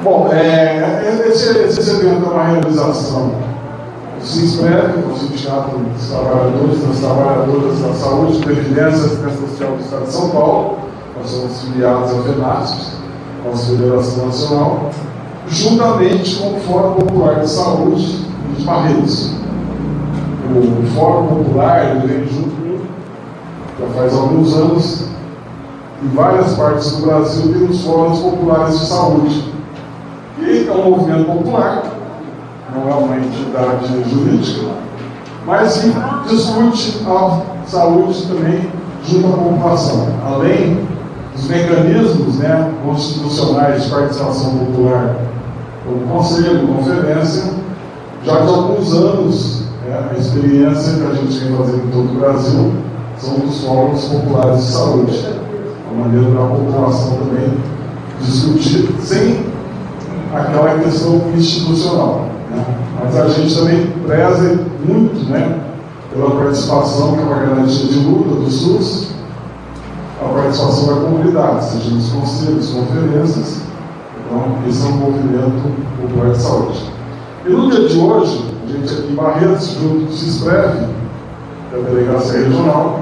Bom, esse evento é uma realização do SINSPREV, o Sindicato dos Trabalhadores e das Trabalhadoras da Saúde, Previdência e Assistência Social do Estado de São Paulo. Nós somos filiados ao FENASP, nossa Federação Nacional, juntamente com o Fórum Popular de Saúde de Barretos. O Fórum Popular ele vem junto, já faz alguns anos, em várias partes do Brasil tem os Fóruns Populares de Saúde, que é um movimento popular, não é uma entidade jurídica, mas que discute a saúde também junto à população, além dos mecanismos constitucionais de participação popular, como conselho, conferência. Já de alguns anos, a experiência que a gente vem fazendo em todo o Brasil são os fóruns populares de saúde, a maneira da população também discutir sem aquela questão institucional. Mas a gente também preza muito pela participação, que é uma garantia de luta do SUS, a participação da comunidade, seja nos conselhos, conferências. Então, esse é um movimento popular de saúde. E no dia de hoje, a gente aqui em Barretos, junto com o SINSPREV, da Delegacia Regional,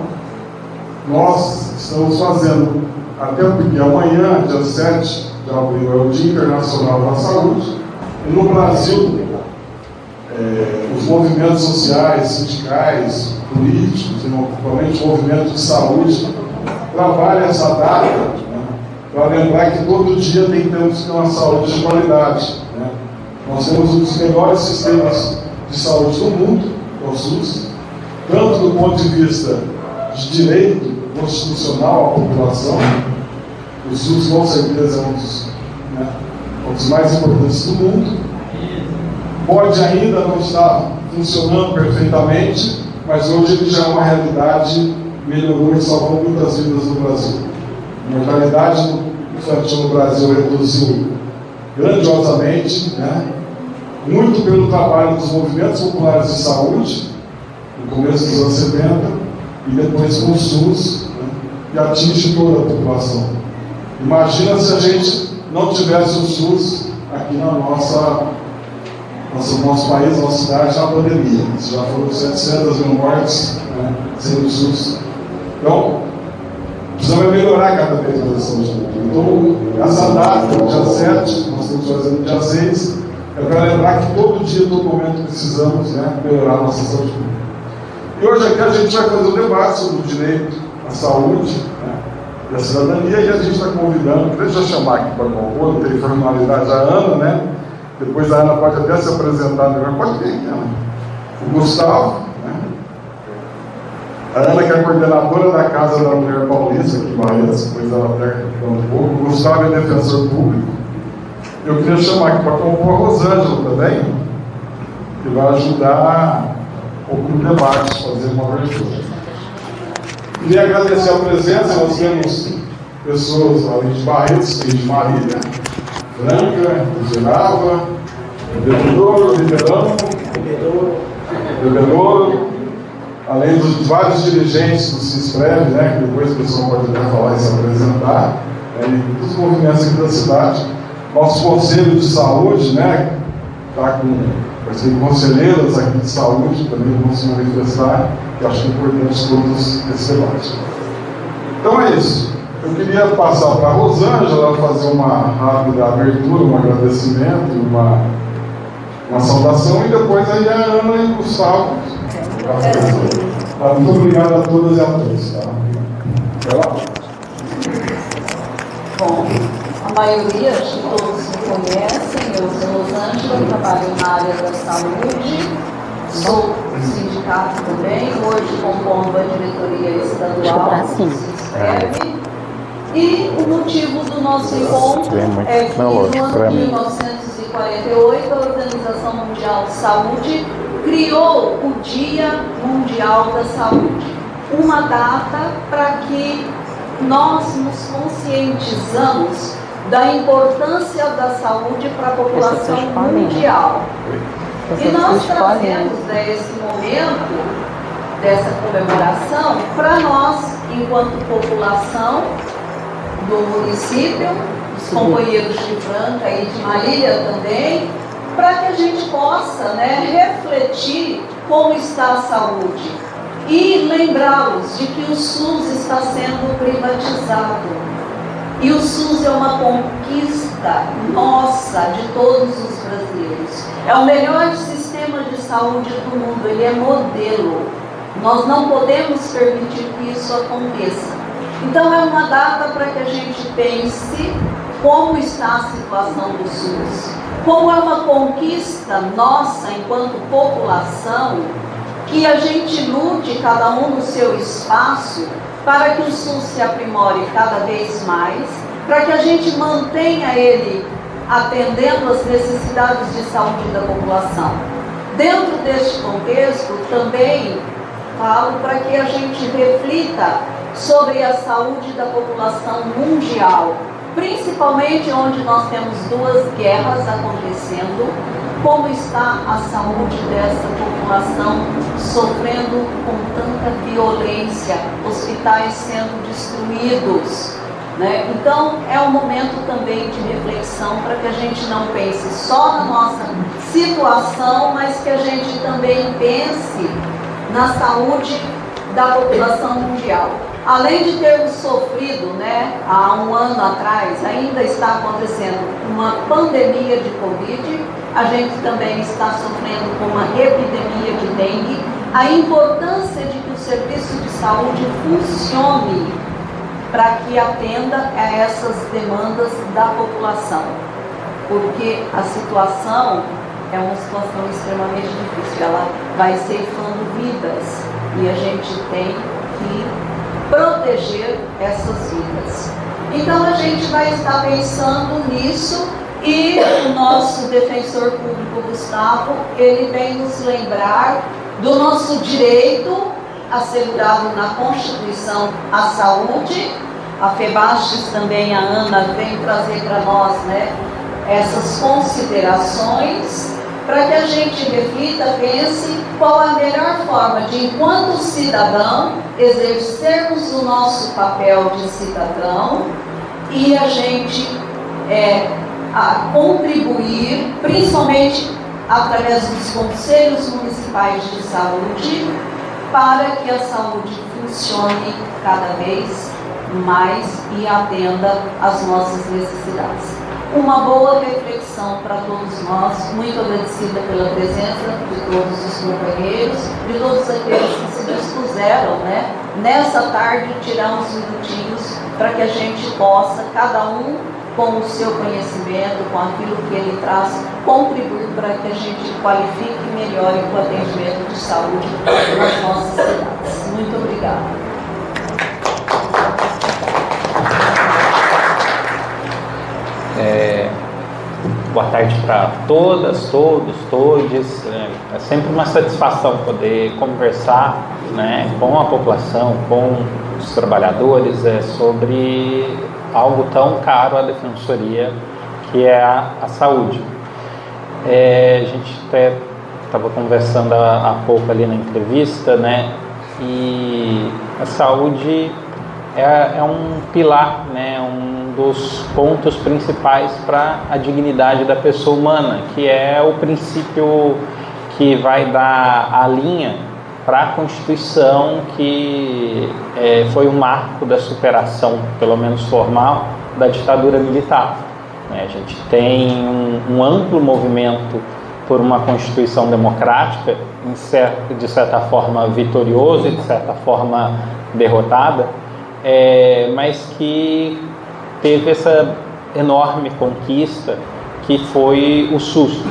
nós estamos fazendo, até porque amanhã, dia 7 de abril, é o Dia Internacional da Saúde, e no Brasil, os movimentos sociais, sindicais, políticos, principalmente o movimento de saúde, trabalham essa data para lembrar que todo dia temos que ter uma saúde de qualidade. Nós temos um dos melhores sistemas de saúde do mundo, que é o SUS, tanto do ponto de vista de direito constitucional à população. O SUS, com certeza, é um dos mais importantes do mundo. Pode ainda não estar funcionando perfeitamente, mas hoje ele já é uma realidade, melhorou e salvou muitas vidas no Brasil. A mortalidade infantil no Brasil reduziu grandiosamente, muito pelo trabalho dos movimentos populares de saúde, no começo dos anos 70, e depois com o SUS, que atinge toda a população. Imagina se a gente não tivesse o SUS aqui no nosso país, nossa cidade, na pandemia. Já foram 700 mil mortes sem o SUS. Então, precisamos melhorar cada vez mais a saúde pública. Então, essa data, dia 7, nós estamos fazendo dia 6, é para lembrar que todo dia, todo momento, precisamos melhorar a nossa saúde pública. E hoje aqui a gente vai fazer um debate sobre o direito à saúde e à cidadania, e a gente está convidando, deixa eu chamar aqui para compor, não tem formalidade, a Ana, depois a Ana pode até se apresentar melhor, pode vir aqui, Ana. O Gustavo, a Ana, que é a coordenadora da Casa da Mulher Paulista, aqui em Barretos, depois ela até um pouco. O Gustavo é defensor público. Eu queria chamar aqui para compor a Rosângela também, que vai ajudar um pouco no debate, fazer uma abertura. Queria agradecer a presença, nós temos pessoas além de Barretos, tem de Marília, Franca, Gerava, Bebedouro, Bebedouro, além dos vários dirigentes do SINSPREV, que depois o pessoal pode até falar e se apresentar, e dos movimentos aqui da cidade. Nosso conselho de saúde, está com conselheiras aqui de saúde, também vão se manifestar, que acho que é importante todos esse debate. Então é isso. Eu queria passar para a Rosângela fazer uma rápida abertura, um agradecimento, uma saudação, e depois aí a Ana e o Gustavo. Muito obrigado a todas e a todos. Vai lá. Bom, a maioria, acho que todos me conhecem. Eu sou Rosângela, trabalho na área da saúde, sou sindicato também, hoje compondo a diretoria estadual do SINSPREV. E o motivo do nosso encontro é que no ano de 1948 a Organização Mundial de Saúde criou o Dia Mundial da Saúde, uma data para que nós nos conscientizamos da importância da saúde para a população mundial. E nós trazemos esse momento dessa comemoração para nós, enquanto população do município os companheiros de Franca e de Marília também, para que a gente possa, né, refletir como está a saúde e lembrá-los de que o SUS está sendo privatizado. E o SUS é uma conquista nossa, de todos os brasileiros. É o melhor sistema de saúde do mundo, ele é modelo. Nós não podemos permitir que isso aconteça. Então é uma data para que a gente pense como está a situação do SUS, como é uma conquista nossa enquanto população, que a gente lute cada um no seu espaço para que o SUS se aprimore cada vez mais, para que a gente mantenha ele atendendo às necessidades de saúde da população. Dentro deste contexto, também falo para que a gente reflita sobre a saúde da população mundial, principalmente onde nós temos 2 guerras acontecendo, como está a saúde dessa população sofrendo com tanta violência, hospitais sendo destruídos, né? Então é um momento também de reflexão para que a gente não pense só na nossa situação, mas que a gente também pense na saúde da população mundial. Além de termos sofrido, né, há um ano atrás, ainda está acontecendo uma pandemia de Covid, a gente também está sofrendo com uma epidemia de dengue, a importância de que o serviço de saúde funcione para que atenda a essas demandas da população, porque a situação é uma situação extremamente difícil, ela vai ceifando vidas e a gente tem que proteger essas vidas. Então a gente vai estar pensando nisso e o nosso defensor público Gustavo, ele vem nos lembrar do nosso direito assegurado na Constituição à saúde. A FEBASTES também, a Ana, vem trazer para nós, né, essas considerações para que a gente reflita, pense qual a melhor forma de, enquanto cidadão, exercermos o nosso papel de cidadão e a gente contribuir, principalmente através dos conselhos municipais de saúde, para que a saúde funcione cada vez mais e atenda às nossas necessidades. Uma boa reflexão para todos nós, muito agradecida pela presença de todos os companheiros, de todos aqueles que se dispuseram, né, nessa tarde, tirar uns minutinhos para que a gente possa, cada um com o seu conhecimento, com aquilo que ele traz, contribuir para que a gente qualifique e melhore o atendimento de saúde nas nossas cidades. Muito obrigada. Boa tarde para todas, todos, todes. É sempre uma satisfação poder conversar, né, com a população, com os trabalhadores, sobre algo tão caro à defensoria, que é a saúde. A gente até estava conversando há pouco ali na entrevista, né, e a saúde é um pilar, né, um dos pontos principais para a dignidade da pessoa humana, que é o princípio que vai dar a linha para a Constituição, que foi um marco da superação, pelo menos formal, da ditadura militar. A gente tem um amplo movimento por uma Constituição democrática, de certa forma vitorioso e de certa forma derrotada, mas que teve essa enorme conquista que foi o SUS.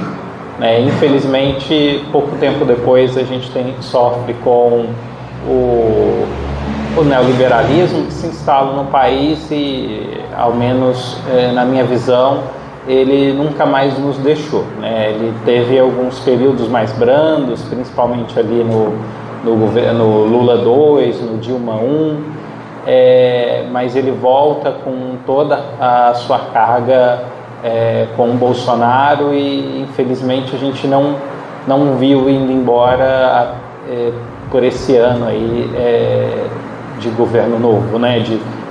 Infelizmente, pouco tempo depois a gente sofre com o neoliberalismo que se instala no país e, ao menos na minha visão, ele nunca mais nos deixou. Ele teve alguns períodos mais brandos, principalmente ali no governo Lula II, no Dilma I, mas ele volta com toda a sua carga com o Bolsonaro e, infelizmente, a gente não viu indo embora por esse ano aí de governo novo,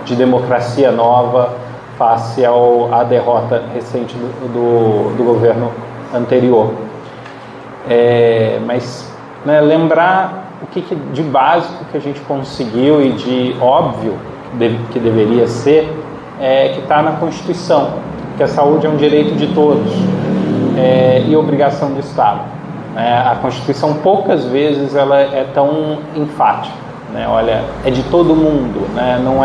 de democracia nova face à derrota recente do governo anterior. Mas né, lembrar o que de básico que a gente conseguiu e de óbvio que deveria ser, que está na Constituição, que a saúde é um direito de todos e obrigação do Estado. A Constituição poucas vezes ela é tão enfática, né? Olha, é de todo mundo, né? Não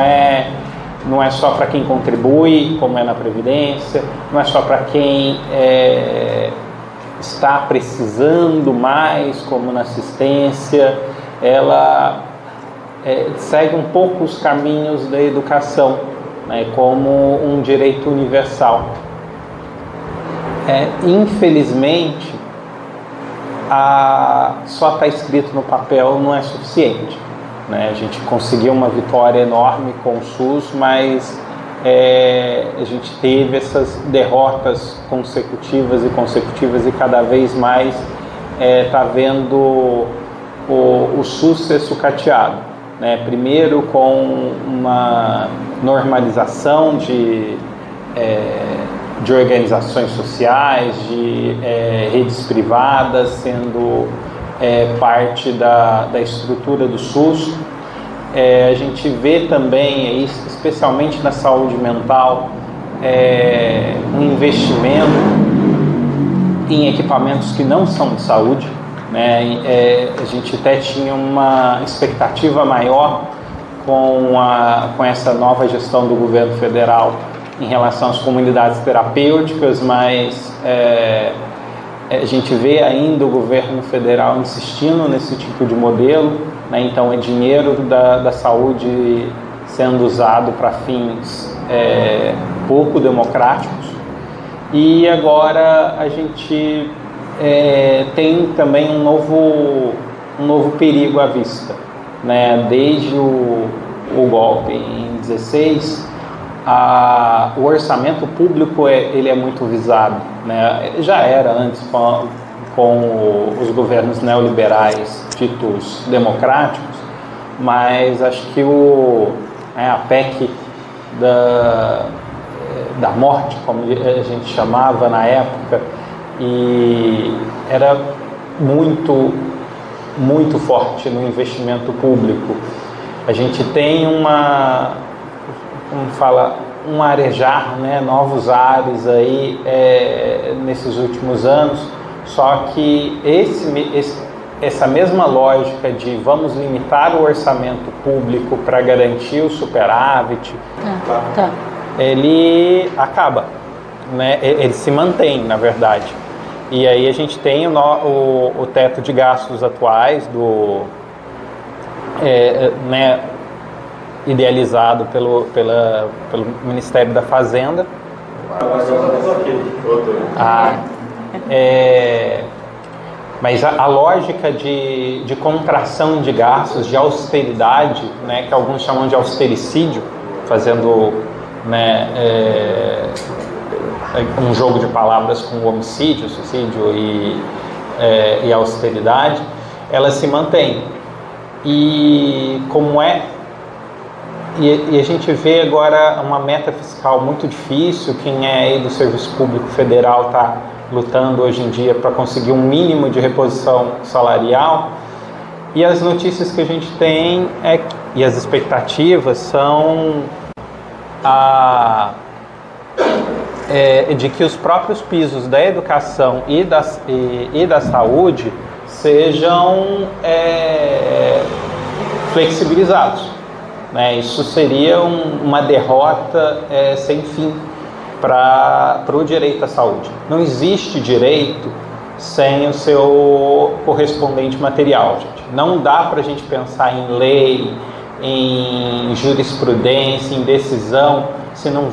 é só para quem contribui, como é na Previdência, não é só para quem está precisando mais, como na assistência. Ela segue um pouco os caminhos da educação, né, como um direito universal. Infelizmente, só estar escrito no papel não é suficiente, né? A gente conseguiu uma vitória enorme com o SUS, mas a gente teve essas derrotas consecutivas e cada vez mais está vendo o SUS ser sucateado, né? Primeiro com uma normalização de organizações sociais, de redes privadas sendo parte da estrutura do SUS. A gente vê também, especialmente na saúde mental, um investimento em equipamentos que não são de saúde, né? A gente até tinha uma expectativa maior com essa nova gestão do governo federal em relação às comunidades terapêuticas, mas a gente vê ainda o governo federal insistindo nesse tipo de modelo, né? Então é dinheiro da saúde sendo usado para fins pouco democráticos. E agora a gente tem também um novo perigo à vista, né? Desde o golpe em 16, o orçamento público ele é muito visado, né? Já era antes com os governos neoliberais ditos democráticos, mas acho que a PEC da morte, como a gente chamava na época, e era muito forte no investimento público. A gente tem um arejar, né, novos ares aí nesses últimos anos, só que essa mesma lógica de vamos limitar o orçamento público para garantir o superávit, ele acaba, né? Ele se mantém, na verdade. E aí a gente tem o teto de gastos atuais né, idealizado pelo Ministério da Fazenda. Mas a lógica de contração de gastos, de austeridade, né, que alguns chamam de austericídio, fazendo, né, um jogo de palavras com o homicídio, suicídio e austeridade, ela se mantém. E como e a gente vê agora uma meta fiscal muito difícil. Quem é aí do Serviço Público Federal está lutando hoje em dia para conseguir um mínimo de reposição salarial, e as notícias que a gente tem e as expectativas são de que os próprios pisos da educação e da saúde sejam flexibilizados, né? Isso seria uma derrota sem fim para o direito à saúde. Não existe direito sem o seu correspondente material, gente. Não dá para a gente pensar em lei, em jurisprudência, em decisão, se não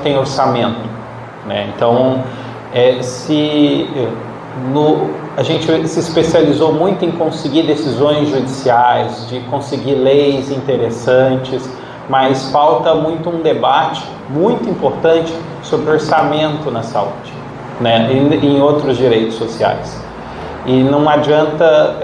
tem orçamento, né? Então, a gente se especializou muito em conseguir decisões judiciais, de conseguir leis interessantes, mas falta muito um debate muito importante sobre orçamento na saúde, né, e em outros direitos sociais. E não adianta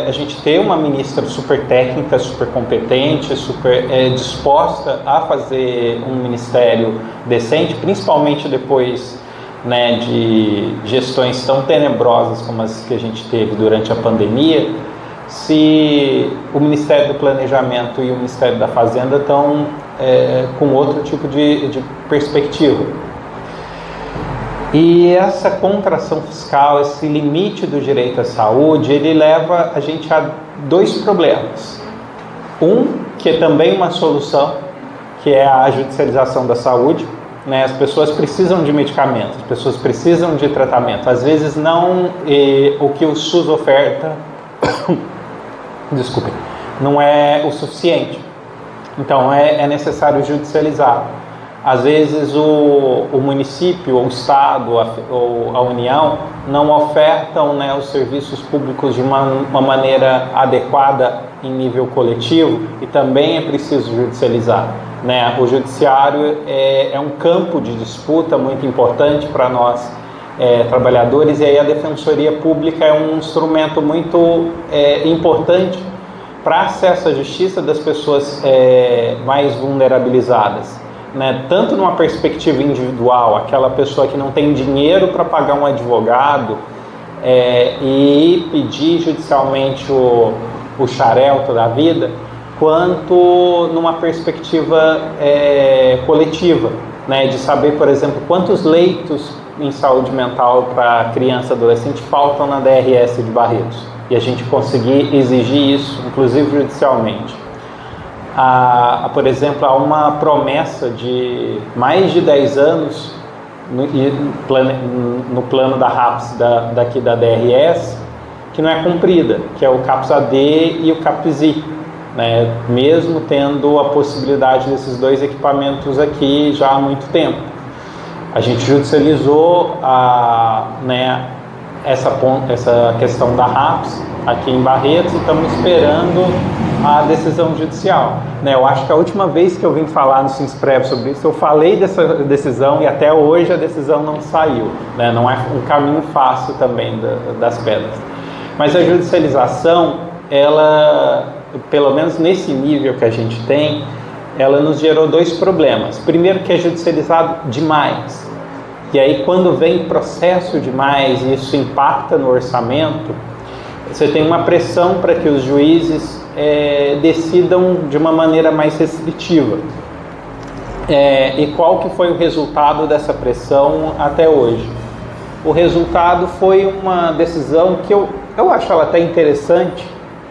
a gente ter uma ministra super técnica, super competente, super disposta a fazer um ministério decente, principalmente depois, né, de gestões tão tenebrosas como as que a gente teve durante a pandemia, se o Ministério do Planejamento e o Ministério da Fazenda estão com outro tipo de perspectiva. E essa contração fiscal, esse limite do direito à saúde, ele leva a gente a dois problemas. Um, que é também uma solução, que é a judicialização da saúde, né? As pessoas precisam de medicamentos, as pessoas precisam de tratamento. Às vezes não o que o SUS oferta, desculpe, não é o suficiente. Então é necessário judicializar. Às vezes o município, ou o Estado, ou a União não ofertam, né, os serviços públicos de uma maneira adequada em nível coletivo, e também é preciso judicializar, né? O judiciário é um campo de disputa muito importante para nós trabalhadores, e aí a Defensoria Pública é um instrumento muito importante para acesso à justiça das pessoas mais vulnerabilizadas. Né, tanto numa perspectiva individual, aquela pessoa que não tem dinheiro para pagar um advogado e pedir judicialmente o xarelto da vida, quanto numa perspectiva coletiva, né, de saber, por exemplo, quantos leitos em saúde mental para criança e adolescente faltam na DRS de Barretos, e a gente conseguir exigir isso, inclusive judicialmente. Por exemplo, há uma promessa de mais de 10 anos no plano da RAPS daqui da DRS, que não é cumprida, que é o CAPS-AD e o CAPS-I, né? Mesmo tendo a possibilidade desses dois equipamentos aqui já há muito tempo. A gente judicializou essa questão da RAPS aqui em Barretos e estamos esperando a decisão judicial, né? Eu acho que a última vez que eu vim falar no Sinsprev sobre isso, eu falei dessa decisão e até hoje a decisão não saiu, né? Não é um caminho fácil também das pedras. Mas a judicialização, ela, pelo menos nesse nível que a gente tem, ela nos gerou dois problemas. Primeiro, que é judicializado demais. E aí, quando vem processo demais e isso impacta no orçamento, você tem uma pressão para que os juízes decidam de uma maneira mais restritiva. E qual que foi o resultado dessa pressão até hoje? O resultado foi uma decisão que eu acho ela até interessante,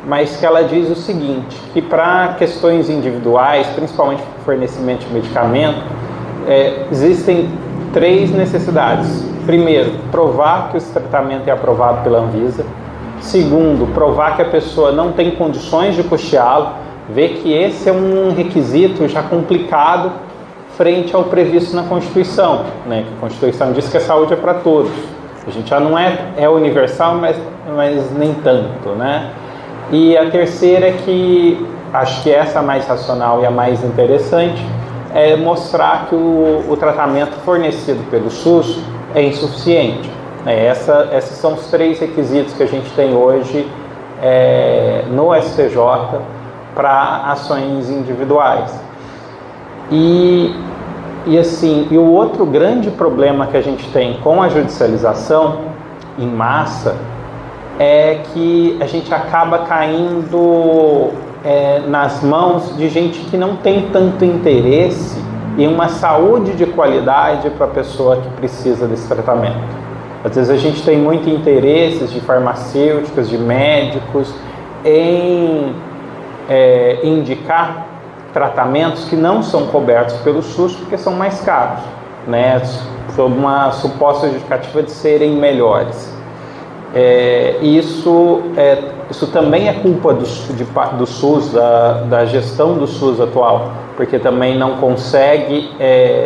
mas que ela diz o seguinte, que para questões individuais, principalmente fornecimento de medicamento, existem 3 necessidades. Primeiro, provar que esse tratamento é aprovado pela Anvisa. Segundo, provar que a pessoa não tem condições de custeá-lo, ver que esse é um requisito já complicado frente ao previsto na Constituição, né? Que a Constituição diz que a saúde é para todos. A gente já não é universal, mas nem tanto, né? E a terceira é que, acho que essa é a mais racional e a mais interessante, é mostrar que o tratamento fornecido pelo SUS é insuficiente. Esses são os 3 requisitos que a gente tem hoje no STJ para ações individuais. E o outro grande problema que a gente tem com a judicialização em massa é que a gente acaba caindo nas mãos de gente que não tem tanto interesse em uma saúde de qualidade para a pessoa que precisa desse tratamento. Às vezes a gente tem muito interesse de farmacêuticas, de médicos, em indicar tratamentos que não são cobertos pelo SUS porque são mais caros, né? Sob uma suposta justificativa de serem melhores. Isso também é culpa do SUS, da gestão do SUS atual, porque também não consegue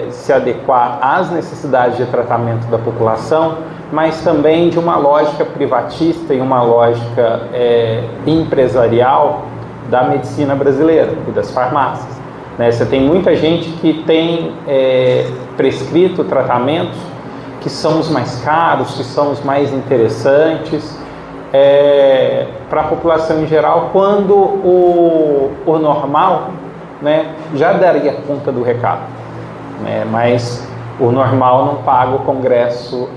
se adequar às necessidades de tratamento da população, mas também de uma lógica privatista e uma lógica empresarial da medicina brasileira e das farmácias, né? Você tem muita gente que tem prescrito tratamentos que são os mais caros, que são os mais interessantes, para a população em geral, quando o normal, né, já daria conta do recado, né, mas o normal não paga o congresso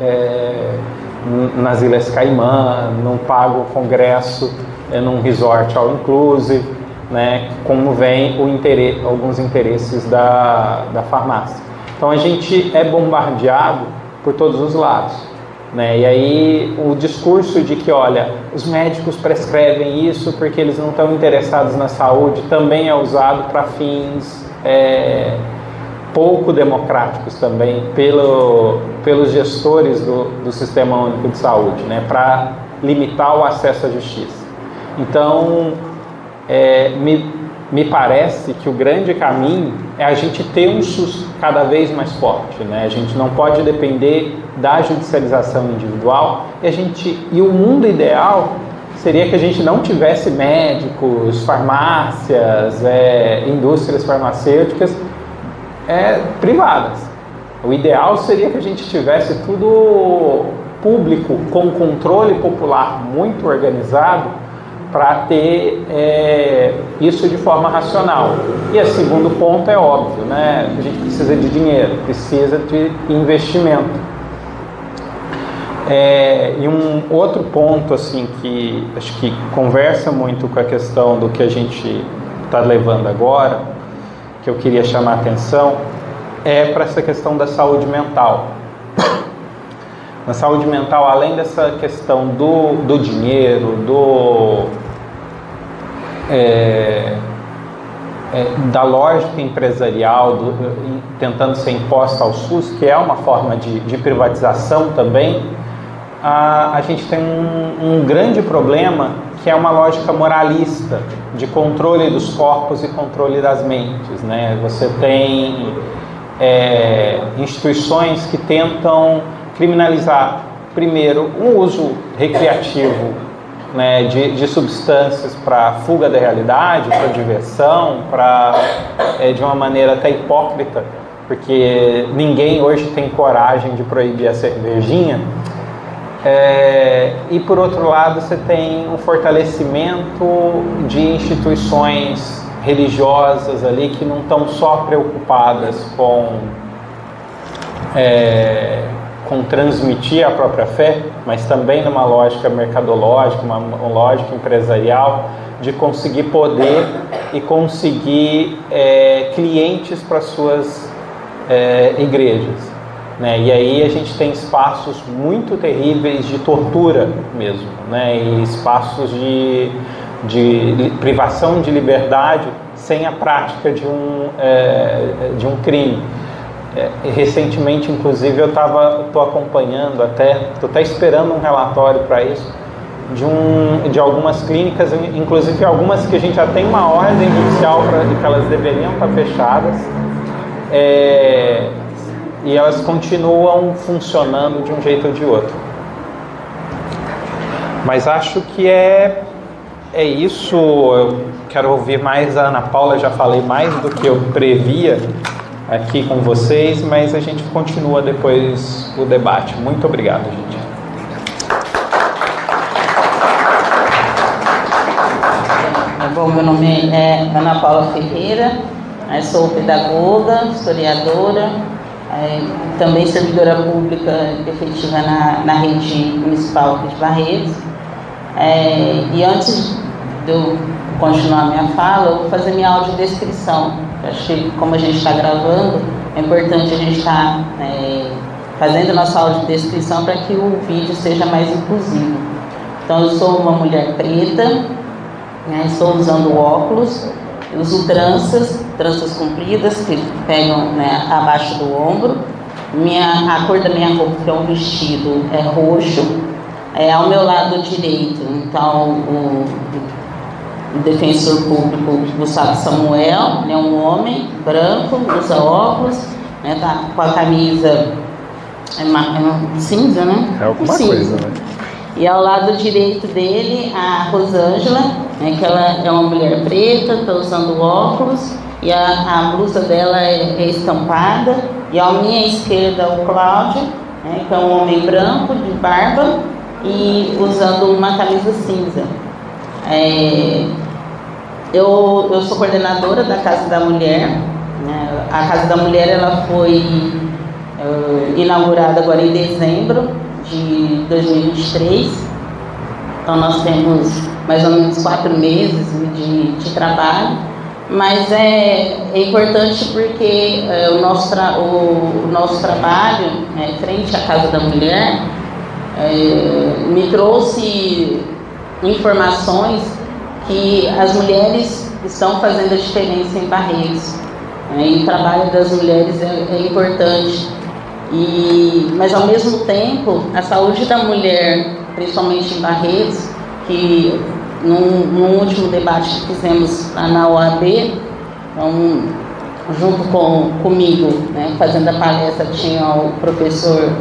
nas Ilhas Caimã, não paga o congresso num resort all inclusive, né, como vem alguns interesses da farmácia. Então a gente é bombardeado por todos os lados, né? E aí o discurso de que, olha, os médicos prescrevem isso porque eles não estão interessados na saúde, também é usado para fins pouco democráticos também pelos gestores do Sistema Único de Saúde, né? Para limitar o acesso à justiça. Então, me parece que o grande caminho é a gente ter um SUS cada vez mais forte, né? A gente não pode depender da judicialização individual e o mundo ideal seria que a gente não tivesse médicos, farmácias, indústrias farmacêuticas privadas. O ideal seria que a gente tivesse tudo público, com controle popular muito organizado, para ter isso de forma racional. E o segundo ponto é óbvio, né? A gente precisa de dinheiro, precisa de investimento. E um outro ponto assim, que acho que conversa muito com a questão do que a gente está levando agora, que eu queria chamar a atenção, para essa questão da saúde mental. Na saúde mental, além dessa questão do dinheiro, da lógica empresarial, tentando ser imposta ao SUS, que é uma forma de privatização também, a gente tem um grande problema, que é uma lógica moralista, de controle dos corpos e controle das mentes, né? Você tem instituições que tentam criminalizar, primeiro, o uso recreativo, né, de substâncias para fuga da realidade, para diversão, de uma maneira até hipócrita, porque ninguém hoje tem coragem de proibir a cervejinha. E por outro lado, você tem um fortalecimento de instituições religiosas ali que não estão só preocupadas com transmitir a própria fé, mas também numa lógica mercadológica, uma lógica empresarial, de conseguir poder e conseguir clientes para suas igrejas, né? E aí a gente tem espaços muito terríveis de tortura mesmo, né? E espaços de privação de liberdade sem a prática de um crime. Recentemente, inclusive, eu estou acompanhando estou até esperando um relatório para isso, de algumas clínicas, inclusive algumas que a gente já tem uma ordem judicial que elas deveriam estar fechadas, e elas continuam funcionando de um jeito ou de outro. Mas acho que é isso. Eu quero ouvir mais a Ana Paula, já falei mais do que eu previa aqui com vocês, mas a gente continua depois o debate. Muito obrigado, gente. Bom, meu nome é Ana Paula Ferreira, sou pedagoga, historiadora, também servidora pública efetiva na rede municipal de Barretos. E antes de eu continuar minha fala, eu vou fazer minha audiodescrição. Eu acho que, como a gente está gravando, é importante a gente estar fazendo a nossa audiodescrição para que o vídeo seja mais inclusivo. Então, eu sou uma mulher preta, estou usando óculos, uso tranças compridas que pegam abaixo do ombro. A cor da minha roupa, que é um vestido, é roxo. Ao meu lado direito, então, o defensor público Gustavo Samuel, um homem branco, usa óculos, tá com a camisa cinza, né? É alguma cinza. Coisa, né? E ao lado direito dele, a Rosângela, que ela é uma mulher preta, está usando óculos, e a blusa dela é estampada. E à minha esquerda, o Cláudio, que é um homem branco, de barba, e usando uma camisa cinza. Eu sou coordenadora da Casa da Mulher, né? A Casa da Mulher ela foi inaugurada agora em dezembro de 2023, então nós temos mais ou menos 4 meses de trabalho, mas é importante porque o nosso trabalho frente à Casa da Mulher me trouxe informações que as mulheres estão fazendo a diferença em Barretos, e o trabalho das mulheres é importante, mas ao mesmo tempo a saúde da mulher, principalmente em Barretos, que no último debate que fizemos lá na OAB, então, junto comigo, né, fazendo a palestra, tinha o professor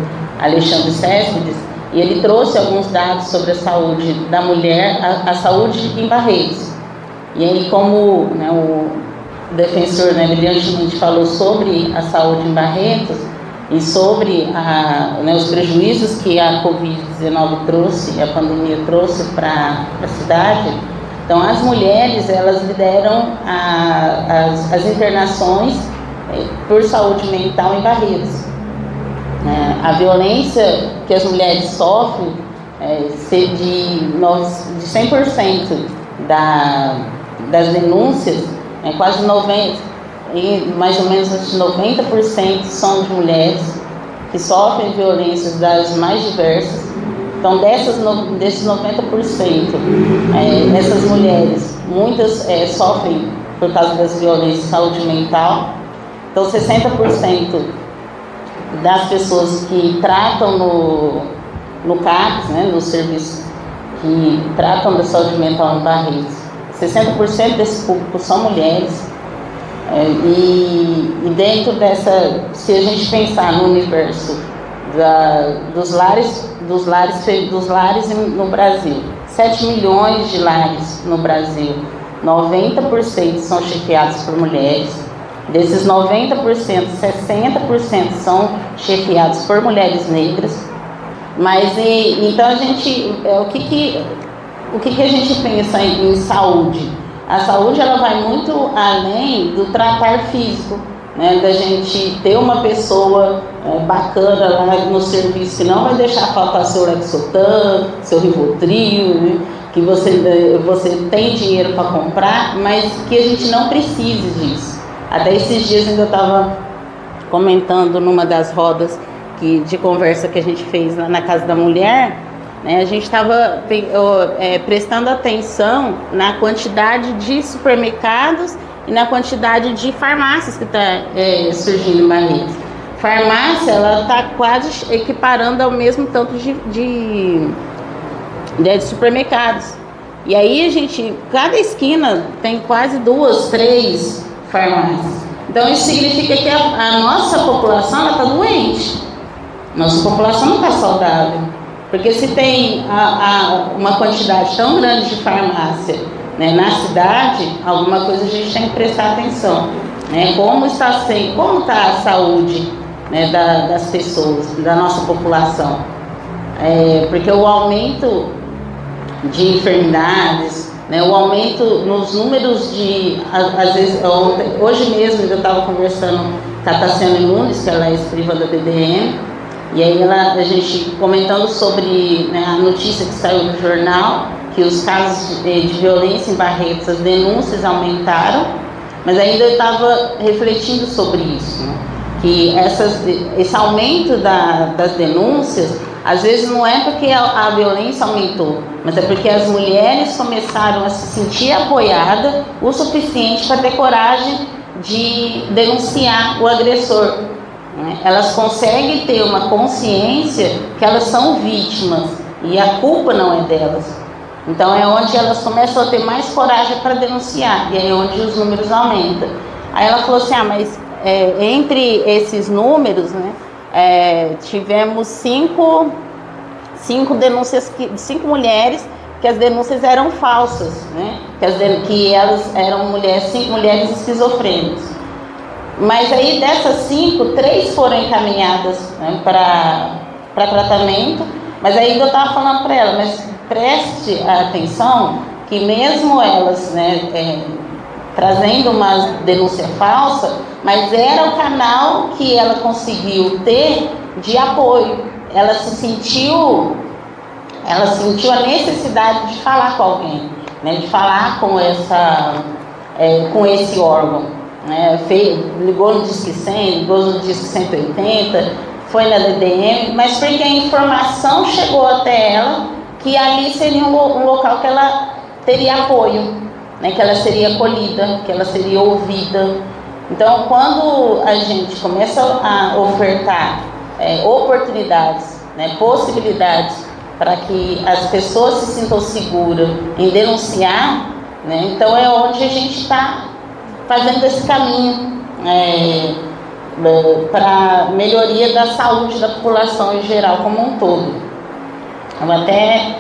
Alexandre Céspedes, e ele trouxe alguns dados sobre a saúde da mulher, a saúde em Barretos. E aí, como, né, o defensor, né, brilhantemente falou sobre a saúde em Barretos e sobre os prejuízos que a Covid-19 trouxe, a pandemia trouxe para a cidade, então as mulheres, elas lideram as internações por saúde mental em Barretos. A violência que as mulheres sofrem, de 100% das denúncias, quase 90%, mais ou menos 90% são de mulheres que sofrem violências das mais diversas. Então, desses 90%, essas mulheres, muitas sofrem por causa das violências de saúde mental. Então, 60% das pessoas que tratam no CAPS, né, no serviço que tratam da saúde mental em Barretos, 60% desse público são mulheres. E dentro dessa, se a gente pensar no universo dos lares no Brasil, 7 milhões de lares no Brasil, 90% são chefiados por mulheres. Desses 90%, 60% são chefiados por mulheres negras. Mas então a gente, o que a gente pensa em saúde? A saúde, ela vai muito além do tratar físico, né? Da gente ter uma pessoa bacana lá no serviço que não vai deixar faltar seu Lexotan, seu Rivotril, né? Que você tem dinheiro para comprar, mas que a gente não precise disso. Até esses dias ainda eu estava comentando numa das rodas de conversa que a gente fez lá na Casa da Mulher, né, a gente estava prestando atenção na quantidade de supermercados e na quantidade de farmácias que está surgindo em Barretos. Farmácia, ela está quase equiparando ao mesmo tanto de supermercados. E aí cada esquina tem quase 2, 3 farmácias. Então isso significa que a nossa população está doente. Nossa população não está saudável. Porque se tem uma quantidade tão grande de farmácia, né, na cidade, alguma coisa a gente tem que prestar atenção, né? Como está a saúde, né, das pessoas, da nossa população. Porque o aumento de enfermidades, né, o aumento nos números às vezes, hoje mesmo eu estava conversando com a Tassiana Nunes, que ela é escriva da BDM, e aí a gente comentando sobre, né, a notícia que saiu no jornal, que os casos de violência em Barretos, as denúncias aumentaram, mas ainda eu estava refletindo sobre isso, né, que esse aumento das denúncias, às vezes não é porque a violência aumentou, mas é porque as mulheres começaram a se sentir apoiadas o suficiente para ter coragem de denunciar o agressor. Elas conseguem ter uma consciência que elas são vítimas e a culpa não é delas. Então é onde elas começam a ter mais coragem para denunciar, e é onde os números aumentam. Aí ela falou assim, mas entre esses números, né, tivemos 5 denúncias, 5 mulheres que as denúncias eram falsas, né, que elas eram 5 mulheres esquizofrênicas. Mas aí dessas 5, 3 foram encaminhadas, né, para tratamento, Mas aí eu estava falando para ela, mas preste atenção que mesmo elas, né, trazendo uma denúncia falsa, mas era o canal que ela conseguiu ter de apoio. Ela sentiu a necessidade de falar com alguém, né, de falar com esse órgão, né, ligou no Disque 100, ligou no Disque 180, foi na DDM, mas porque a informação chegou até ela que ali seria um local que ela teria apoio, né, que ela seria acolhida, que ela seria ouvida. Então, quando a gente começa a ofertar oportunidades, né, possibilidades para que as pessoas se sintam seguras em denunciar, né, então é onde a gente está fazendo esse caminho para melhoria da saúde da população em geral como um todo. Eu até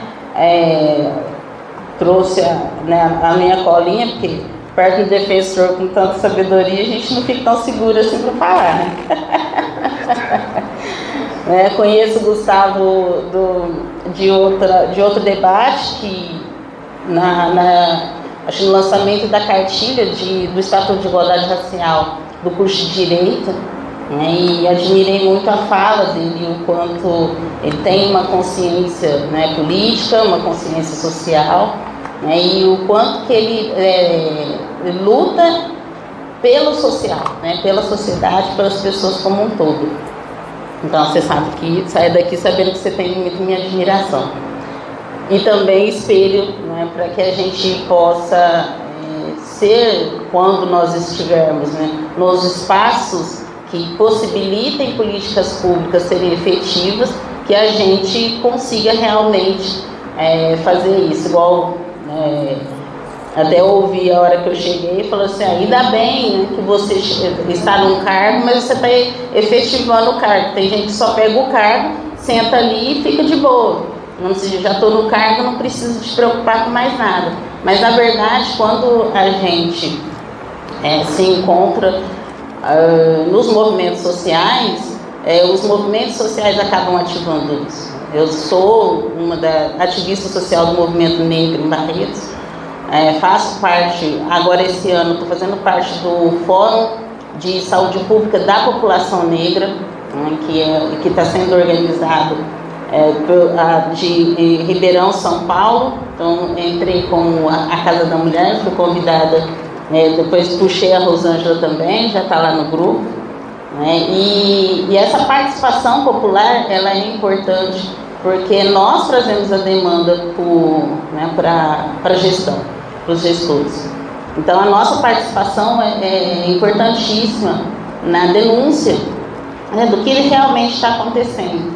trouxe a minha colinha, porque perto do defensor com tanta sabedoria, a gente não fica tão seguro assim para falar, né? Conheço o Gustavo de outro debate, que acho que no lançamento da cartilha do Estatuto de Igualdade Racial do curso de Direito, né, e admirei muito a fala dele, o quanto ele tem uma consciência, né, política, uma consciência social, né, e o quanto que ele luta pelo social, né, pela sociedade, pelas pessoas como um todo. Então você sabe que sai daqui sabendo que você tem muito minha admiração. E também espelho, né, para que a gente possa ser, quando nós estivermos, né, nos espaços que possibilitem políticas públicas serem efetivas, que a gente consiga realmente fazer isso. Igual até ouvi a hora que eu cheguei e falou assim, ainda bem, né, que você está num cargo, mas você está efetivando o cargo. Tem gente que só pega o cargo, senta ali e fica de boa. Não sei, já estou no cargo, não preciso te preocupar com mais nada. Mas na verdade, quando a gente se encontra nos movimentos sociais, os movimentos sociais acabam ativando isso. Eu sou uma ativista social do movimento negro em Barretos, faço parte, agora esse ano estou fazendo parte do Fórum de Saúde Pública da População Negra, né, que está sendo organizado de Ribeirão, São Paulo. Então entrei com a Casa da Mulher, fui convidada, depois puxei a Rosângela também, já está lá no grupo, né, e essa participação popular ela é importante porque nós trazemos a demanda para a gestão, para os gestores. Então a nossa participação é importantíssima na denúncia, né, do que realmente está acontecendo.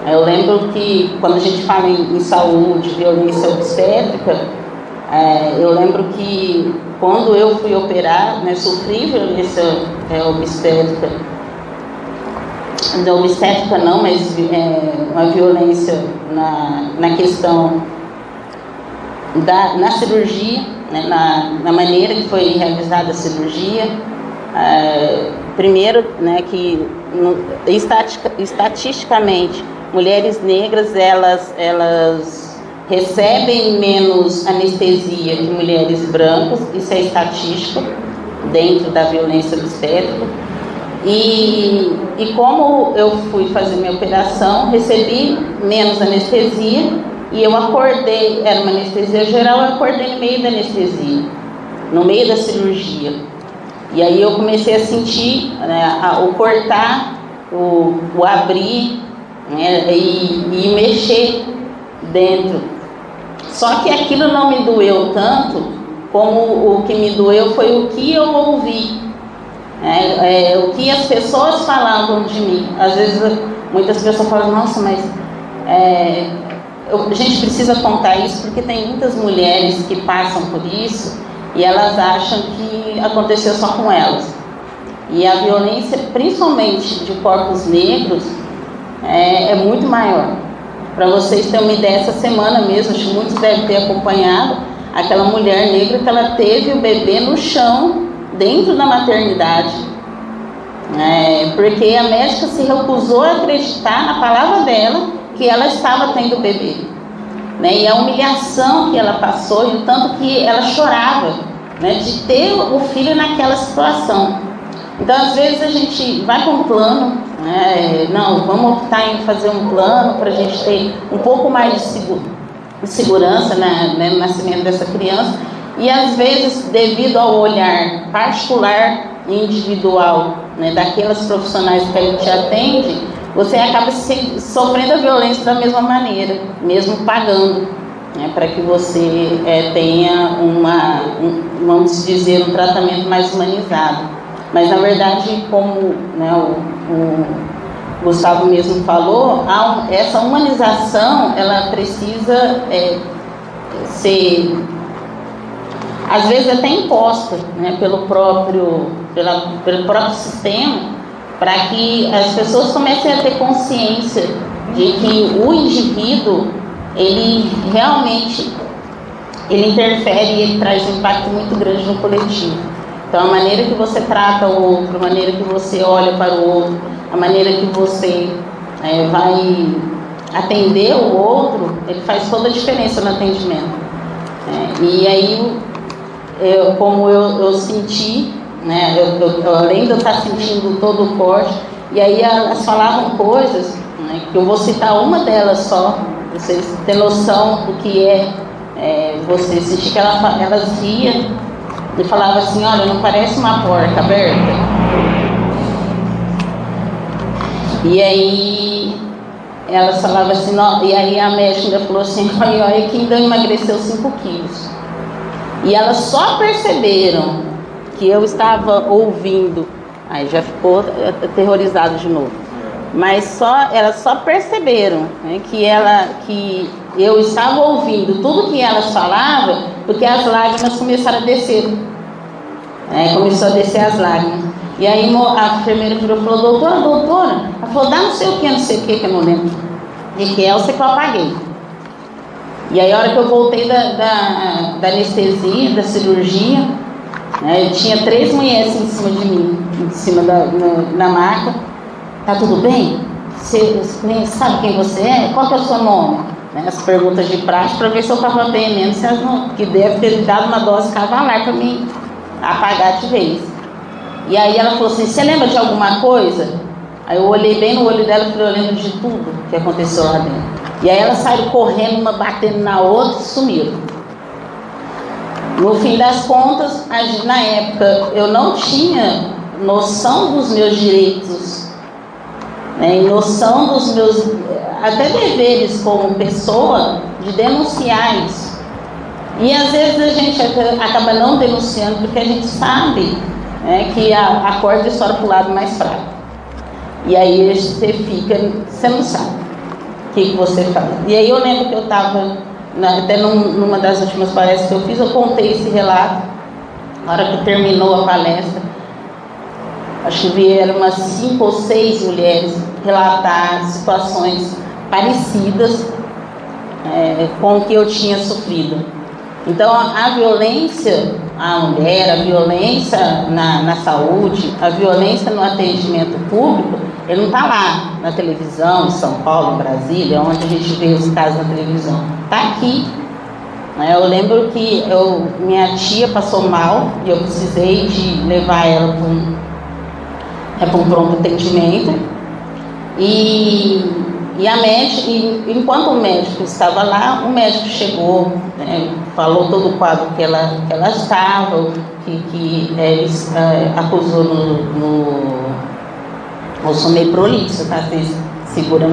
Eu lembro que quando a gente fala em saúde, violência obstétrica, eu lembro que quando eu fui operar, né, sofri violência obstétrica, não obstétrica não, mas uma violência na questão na cirurgia, né, na maneira que foi realizada a cirurgia. Primeiro, né, que estatisticamente mulheres negras elas recebem menos anestesia que mulheres brancas, isso é estatístico dentro da violência obstétrica. E como eu fui fazer minha operação, recebi menos anestesia e eu acordei, era uma anestesia geral, eu acordei no meio da anestesia, no meio da cirurgia. E aí eu comecei a sentir, né, o cortar, o abrir, né, e mexer dentro. Só que aquilo não me doeu tanto como o que me doeu foi o que eu ouvi. O que as pessoas falavam de mim. Às vezes muitas pessoas falam, nossa, mas a gente precisa contar isso porque tem muitas mulheres que passam por isso e elas acham que aconteceu só com elas. E a violência, principalmente de corpos negros, é muito maior. Para vocês terem uma ideia, essa semana mesmo, acho que muitos devem ter acompanhado aquela mulher negra que ela teve o bebê no chão dentro da maternidade, porque a médica se recusou a acreditar na palavra dela que ela estava tendo bebê, né? E a humilhação que ela passou, e o tanto que ela chorava, né, de ter o filho naquela situação. Então, às vezes a gente vai com um plano, né? Não, vamos optar em fazer um plano para a gente ter um pouco mais de segurança, né, no nascimento dessa criança, e às vezes, devido ao olhar particular e individual, né, daquelas profissionais que a gente atende, você acaba sofrendo a violência da mesma maneira, mesmo pagando, né, para que você tenha vamos dizer, um tratamento mais humanizado. Mas, na verdade, como, né, o Gustavo mesmo falou, essa humanização, ela precisa ser, às vezes, até imposta, né, pelo próprio sistema, para que as pessoas comecem a ter consciência de que o indivíduo, ele realmente interfere e ele traz um impacto muito grande no coletivo. Então, a maneira que você trata o outro, a maneira que você olha para o outro, a maneira que você vai atender o outro, ele faz toda a diferença no atendimento. E aí, como eu senti, né, além de eu estar sentindo todo o corte, e aí elas falavam coisas, né, que eu vou citar uma delas só, pra vocês terem noção do que você sentir, que elas riam e falavam assim: olha, não parece uma porta aberta? E aí elas falavam assim, não, e aí a médica ainda falou assim: olha que ainda emagreceu 5 quilos. E elas só perceberam que eu estava ouvindo, aí já ficou aterrorizado de novo, mas elas só perceberam, né, que eu estava ouvindo tudo que elas falavam, porque as lágrimas começaram a descer, começou a descer as lágrimas. E aí a enfermeira virou e falou: doutora, ela falou: dá não sei o que eu não lembro, de que é o que eu apaguei. E aí a hora que eu voltei da anestesia, da cirurgia, né, tinha 3 mulheres em cima de mim, em cima na maca. Tá tudo bem? Você sabe quem você é? Qual que é o seu nome? Né, as perguntas de praxe para ver se eu estava bem mesmo, se elas não, que deve ter dado uma dose cavalar para mim apagar de vez. E aí ela falou assim: você lembra de alguma coisa? Aí eu olhei bem no olho dela e falei: eu lembro de tudo que aconteceu lá dentro. E aí elas saíram correndo, uma batendo na outra e sumiram. No fim das contas, na época eu não tinha noção dos meus direitos, né, e noção dos meus até deveres como pessoa de denunciar isso. E às vezes a gente acaba não denunciando porque a gente sabe, né, que a corda estoura para o lado mais fraco. E aí você não sabe o que você faz. E aí eu lembro que eu estava, até numa das últimas palestras que eu fiz, eu contei esse relato. Na hora que terminou a palestra, acho que vieram umas 5 ou 6 mulheres relatar situações parecidas com o que eu tinha sofrido. Então, a violência à mulher, a violência na saúde, a violência no atendimento público, ele não está lá na televisão, em São Paulo, em Brasília, onde a gente vê os casos na televisão. Está aqui. Eu lembro que minha tia passou mal e eu precisei de levar ela para um pronto atendimento. E a médica, enquanto o médico estava lá, o médico chegou, né, falou todo o quadro que ela estava, que eles acusou eu sou meio prolixo, tá? Vocês seguram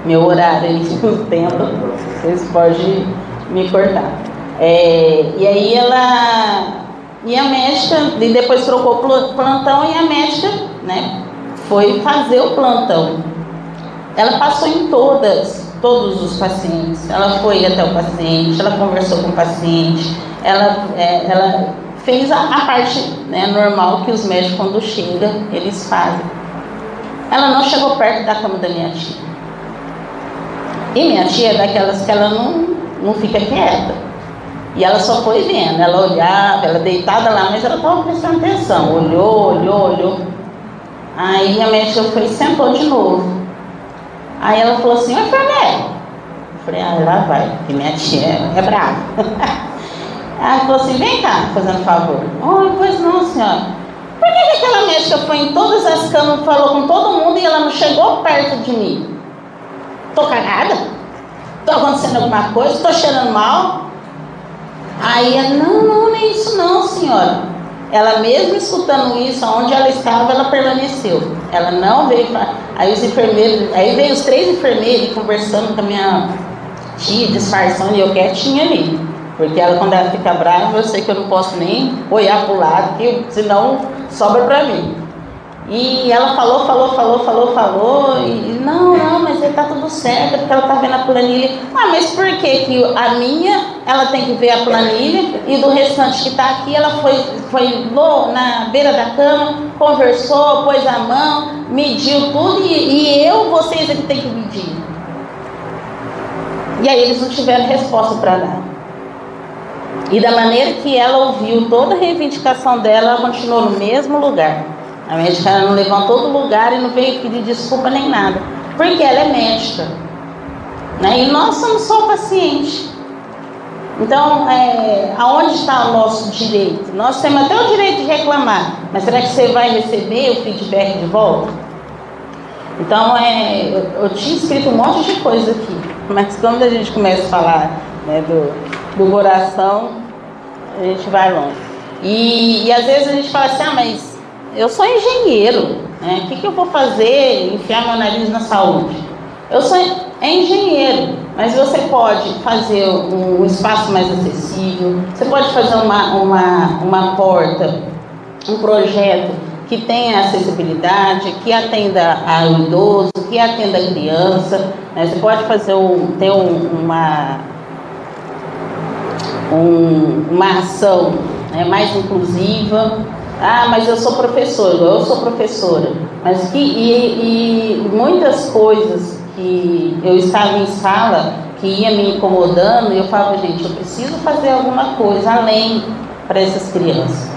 meu horário aí no tempo, vocês podem me cortar. E aí a médica, e depois trocou o plantão, e a médica, né, foi fazer o plantão. Ela passou em todos os pacientes, ela foi até o paciente, ela conversou com o paciente, ela fez a parte, né, normal que os médicos, quando chegam, eles fazem. Ela não chegou perto da cama da minha tia. E minha tia é daquelas que ela não fica quieta. E ela só foi vendo, ela olhava, ela deitada lá, mas ela estava prestando atenção, olhou. Aí a médica foi e sentou de novo. Aí ela falou assim, enfermeira. Eu falei, lá vai, porque minha tia é brava. Ela falou assim, vem cá, fazendo favor. Pois não, senhora. Por que aquela médica foi em todas as camas, falou com todo mundo e ela não chegou perto de mim? Tô cagada? Tô acontecendo alguma coisa? Tô cheirando mal? Aí ela, não é isso não, senhora. Ela mesmo escutando isso, onde ela estava, ela permaneceu. Ela não veio pra... Aí os enfermeiros, aí veio os 3 enfermeiros conversando com a minha tia, disfarçando, e eu quietinha ali. Porque ela, quando ela fica brava, eu sei que eu não posso nem olhar pro lado, que senão sobra pra mim. E ela falou, e não, mas ele tá tudo certo, porque ela tá vendo a planilha. Mas por que a minha, ela tem que ver a planilha, e do restante que tá aqui, ela foi na beira da cama, conversou, pôs a mão, mediu tudo, e vocês é que tem que medir. E aí eles não tiveram resposta para dar. E da maneira que ela ouviu toda a reivindicação dela, ela continuou no mesmo lugar. A médica não levantou do lugar e não veio pedir desculpa nem nada, porque ela é médica, né? E nós somos só pacientes. Então, aonde está o nosso direito? Nós temos até o direito de reclamar, mas será que você vai receber o feedback de volta? Então, eu tinha escrito um monte de coisa aqui, mas quando a gente começa a falar, né, do coração, a gente vai longe. E às vezes a gente fala assim, mas eu sou engenheiro, né? O que eu vou fazer? Enfiar meu nariz na saúde? Eu sou engenheiro, mas você pode fazer um espaço mais acessível, você pode fazer uma porta, um projeto que tenha acessibilidade, que atenda ao idoso, que atenda a criança, né? Você pode fazer ter uma ação, né, mais inclusiva. Mas eu sou professora, mas e muitas coisas que eu estava em sala que ia me incomodando, e eu falava, gente, eu preciso fazer alguma coisa além para essas crianças.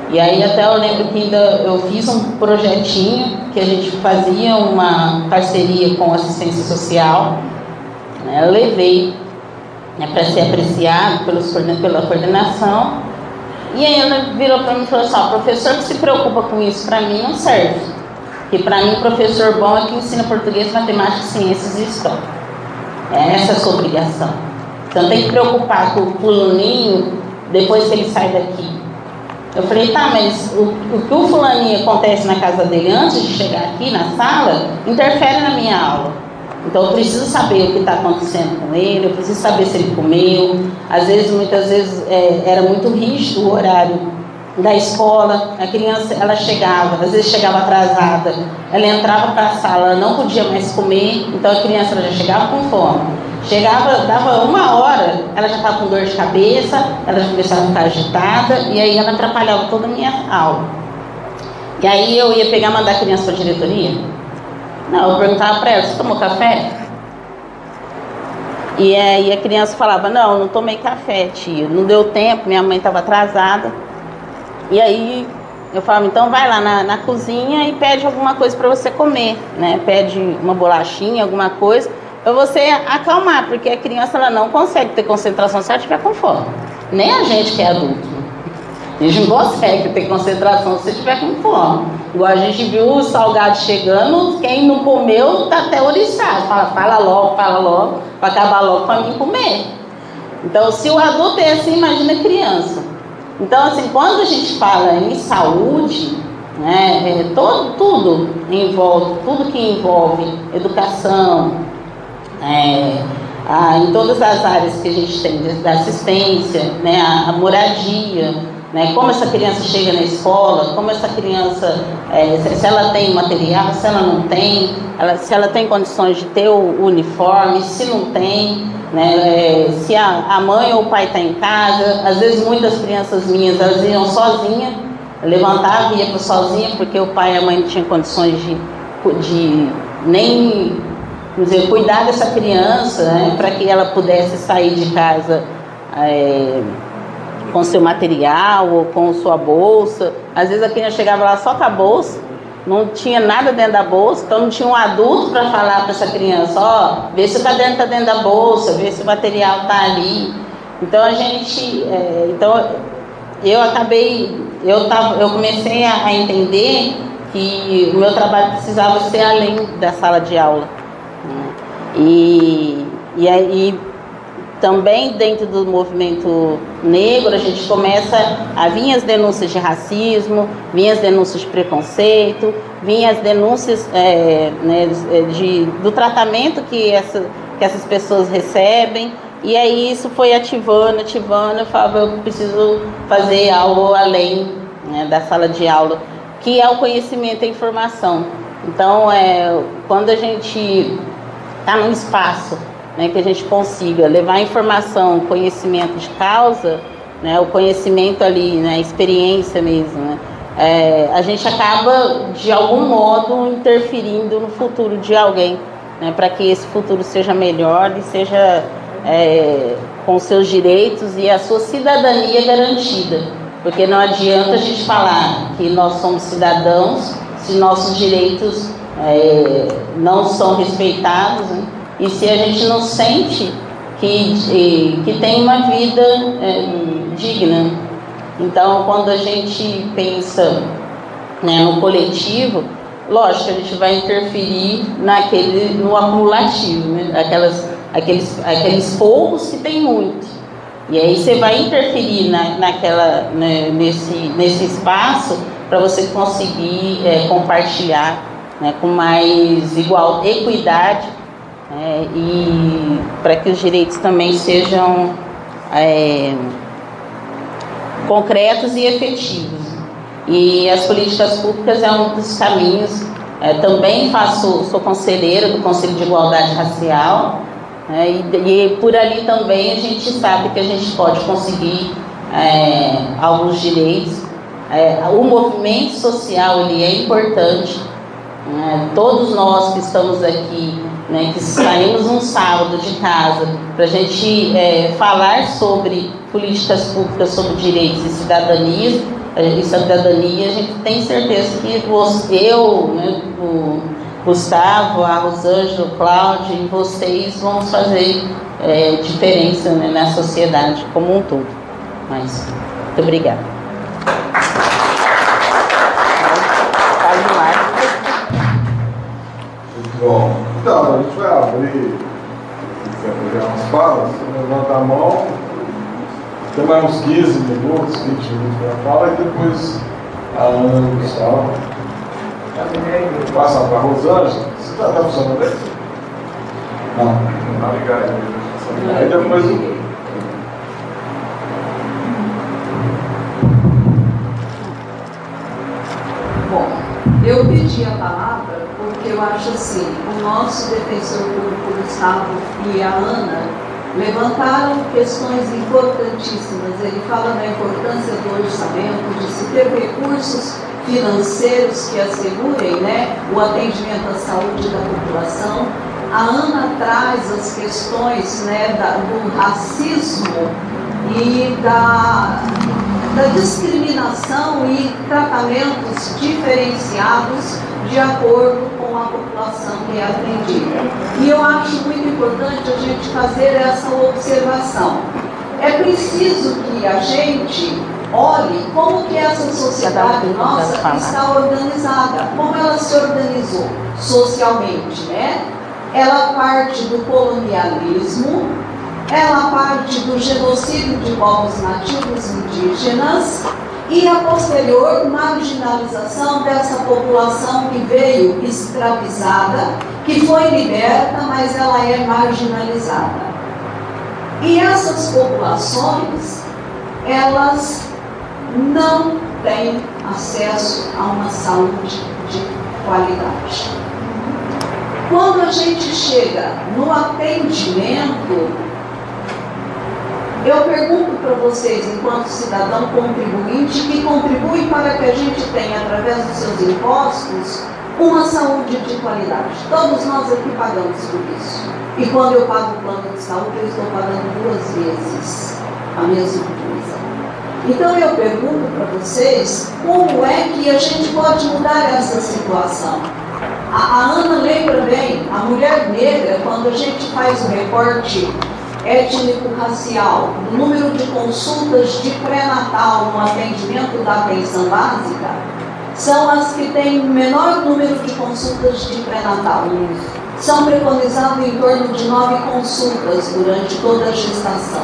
E aí até eu lembro que ainda eu fiz um projetinho que a gente fazia uma parceria com assistência social, né, eu levei, né, para ser apreciado pela coordenação. E aí ela virou para mim e falou assim, o professor que se preocupa com isso para mim não serve. Porque para mim professor bom é que ensina português, matemática, ciências e história. Essa é a sua obrigação. Então tem que preocupar com o fulaninho depois que ele sai daqui. Eu falei, tá, mas o que o fulaninho acontece na casa dele antes de chegar aqui na sala, interfere na minha aula. Então eu preciso saber o que está acontecendo com ele, eu preciso saber se ele comeu. Muitas vezes era muito rígido o horário da escola. A criança, ela chegava, às vezes chegava atrasada, ela entrava para a sala, ela não podia mais comer, então a criança ela já chegava com fome. Dava 1 hora, ela já estava com dor de cabeça, ela já começava a ficar agitada, e aí ela atrapalhava toda a minha aula. E aí eu ia pegar e mandar a criança para a diretoria. Não, eu perguntava para ela, você tomou café? E aí a criança falava, não tomei café, tia, não deu tempo, minha mãe estava atrasada. E aí eu falava, então vai lá na cozinha e pede alguma coisa para você comer, né? Pede uma bolachinha, alguma coisa, para você acalmar, porque a criança ela não consegue ter concentração se ela estiver com fome. Nem a gente que é adulto. A gente não consegue ter concentração se estiver com fome. Igual a gente viu o salgado chegando, quem não comeu está até oriçado. Fala logo, para acabar logo para mim comer. Então, se o adulto é assim, imagina a criança. Então, assim, quando a gente fala em saúde, né, tudo que envolve educação, em todas as áreas que a gente tem, da assistência, né, a moradia, né, como essa criança chega na escola, como essa criança, se ela tem material, se ela não tem, se ela tem condições de ter o uniforme, se não tem, né, se a mãe ou o pai está em casa. Às vezes muitas crianças minhas, elas iam sozinhas, levantavam e iam sozinha, porque o pai e a mãe não tinham condições de nem, quer dizer, cuidar dessa criança, né, para que ela pudesse sair de casa com seu material ou com sua bolsa. Às vezes a criança chegava lá só com a bolsa, não tinha nada dentro da bolsa, então não tinha um adulto para falar para essa criança, ó, vê se o caderno está dentro da bolsa, vê se o material está ali. Então a gente, eu comecei a entender que o meu trabalho precisava ser além da sala de aula. E aí também dentro do movimento negro a gente começa a vir as denúncias de racismo, vir as denúncias de preconceito, vir as denúncias do tratamento que essas pessoas recebem. E aí isso foi ativando, eu falava, eu preciso fazer algo além, né, da sala de aula, que é o conhecimento e a informação. Então, quando a gente está num espaço, né, que a gente consiga levar informação, conhecimento de causa, né, o conhecimento ali, né, a experiência mesmo, né, a gente acaba, de algum modo, interferindo no futuro de alguém, né, para que esse futuro seja melhor e seja com seus direitos e a sua cidadania garantida. Porque não adianta a gente falar que nós somos cidadãos se nossos direitos não são respeitados, né? E se a gente não sente que tem uma vida digna. Então, quando a gente pensa, né, no coletivo, lógico, a gente vai interferir no acumulativo, né? Aqueles poucos que tem muito. E aí você vai interferir nesse espaço para você conseguir compartilhar, né, com mais equidade, e para que os direitos também sejam concretos e efetivos. E as políticas públicas é um dos caminhos. Também sou conselheira do Conselho de Igualdade Racial, e por ali também a gente sabe que a gente pode conseguir alguns direitos. O movimento social ele é importante. Todos nós que estamos aqui, né, que saímos um sábado de casa para a gente falar sobre políticas públicas, sobre direitos e cidadania, a gente tem certeza que eu, né, o Gustavo, a Rosângela, o Cláudio e vocês vão fazer diferença, né, na sociedade como um todo. Mas, muito obrigada. Muito bom. Então, a gente vai abrir, se quiser pegar umas falas, você levanta a mão, tem mais uns 15 minutos, 20 minutos para a fala, e depois a Ana e o Gustavo. Passa para a Rosângela. Você está funcionando bem? Não. Não, ligado. Aí depois Bom, eu pedi a palavra porque eu acho assim, o nosso defensor público Gustavo e a Ana levantaram questões importantíssimas. Ele fala da importância do orçamento, de se ter recursos financeiros que assegurem, né, o atendimento à saúde da população. A Ana traz as questões, né, do racismo e da discriminação e tratamentos diferenciados de acordo com a população que é atendida. E eu acho muito importante a gente fazer essa observação. É preciso que a gente olhe como que essa sociedade nossa está organizada, como ela se organizou socialmente, né? Ela parte do colonialismo, ela parte do genocídio de povos nativos indígenas e a posterior marginalização dessa população que veio escravizada, que foi liberta, mas ela é marginalizada. E essas populações, elas não têm acesso a uma saúde de qualidade. Quando a gente chega no atendimento, eu pergunto para vocês, enquanto cidadão contribuinte, que contribui para que a gente tenha, através dos seus impostos, uma saúde de qualidade. Todos nós aqui pagamos por isso. E quando eu pago o plano de saúde, eu estou pagando 2 vezes a mesma coisa. Então eu pergunto para vocês, como é que a gente pode mudar essa situação? A Ana lembra bem, a mulher negra, quando a gente faz o recorte étnico-racial, o número de consultas de pré-natal no atendimento da atenção básica, são as que têm o menor número de consultas de pré-natal. São preconizadas em torno de 9 consultas durante toda a gestação.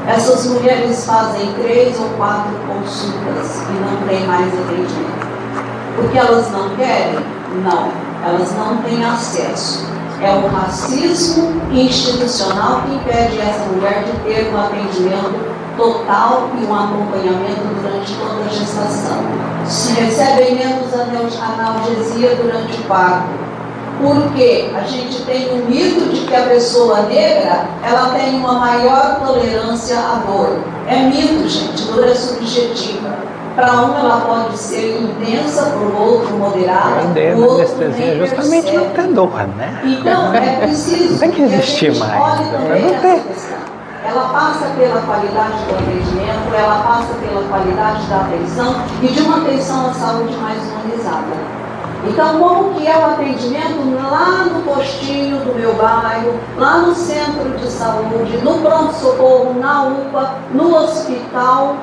Essas mulheres fazem 3 ou 4 consultas e não têm mais atendimento. Porque elas não querem? Não, elas não têm acesso. É o racismo institucional que impede essa mulher de ter um atendimento total e um acompanhamento durante toda a gestação. Se recebem menos analgesia durante o parto. Porque a gente tem um mito de que a pessoa negra, ela tem uma maior tolerância à dor. É mito, gente, dor é subjetiva. Para um ela pode ser intensa, para o outro moderada, o outro nem justamente não ter dor, né? Então é preciso tem que existir mais. Olhe também essa questão. Ela passa pela qualidade do atendimento, ela passa pela qualidade da atenção e de uma atenção à saúde mais humanizada. Então, como que é o atendimento lá no postinho do meu bairro, lá no centro de saúde, no pronto-socorro, na UPA, no hospital,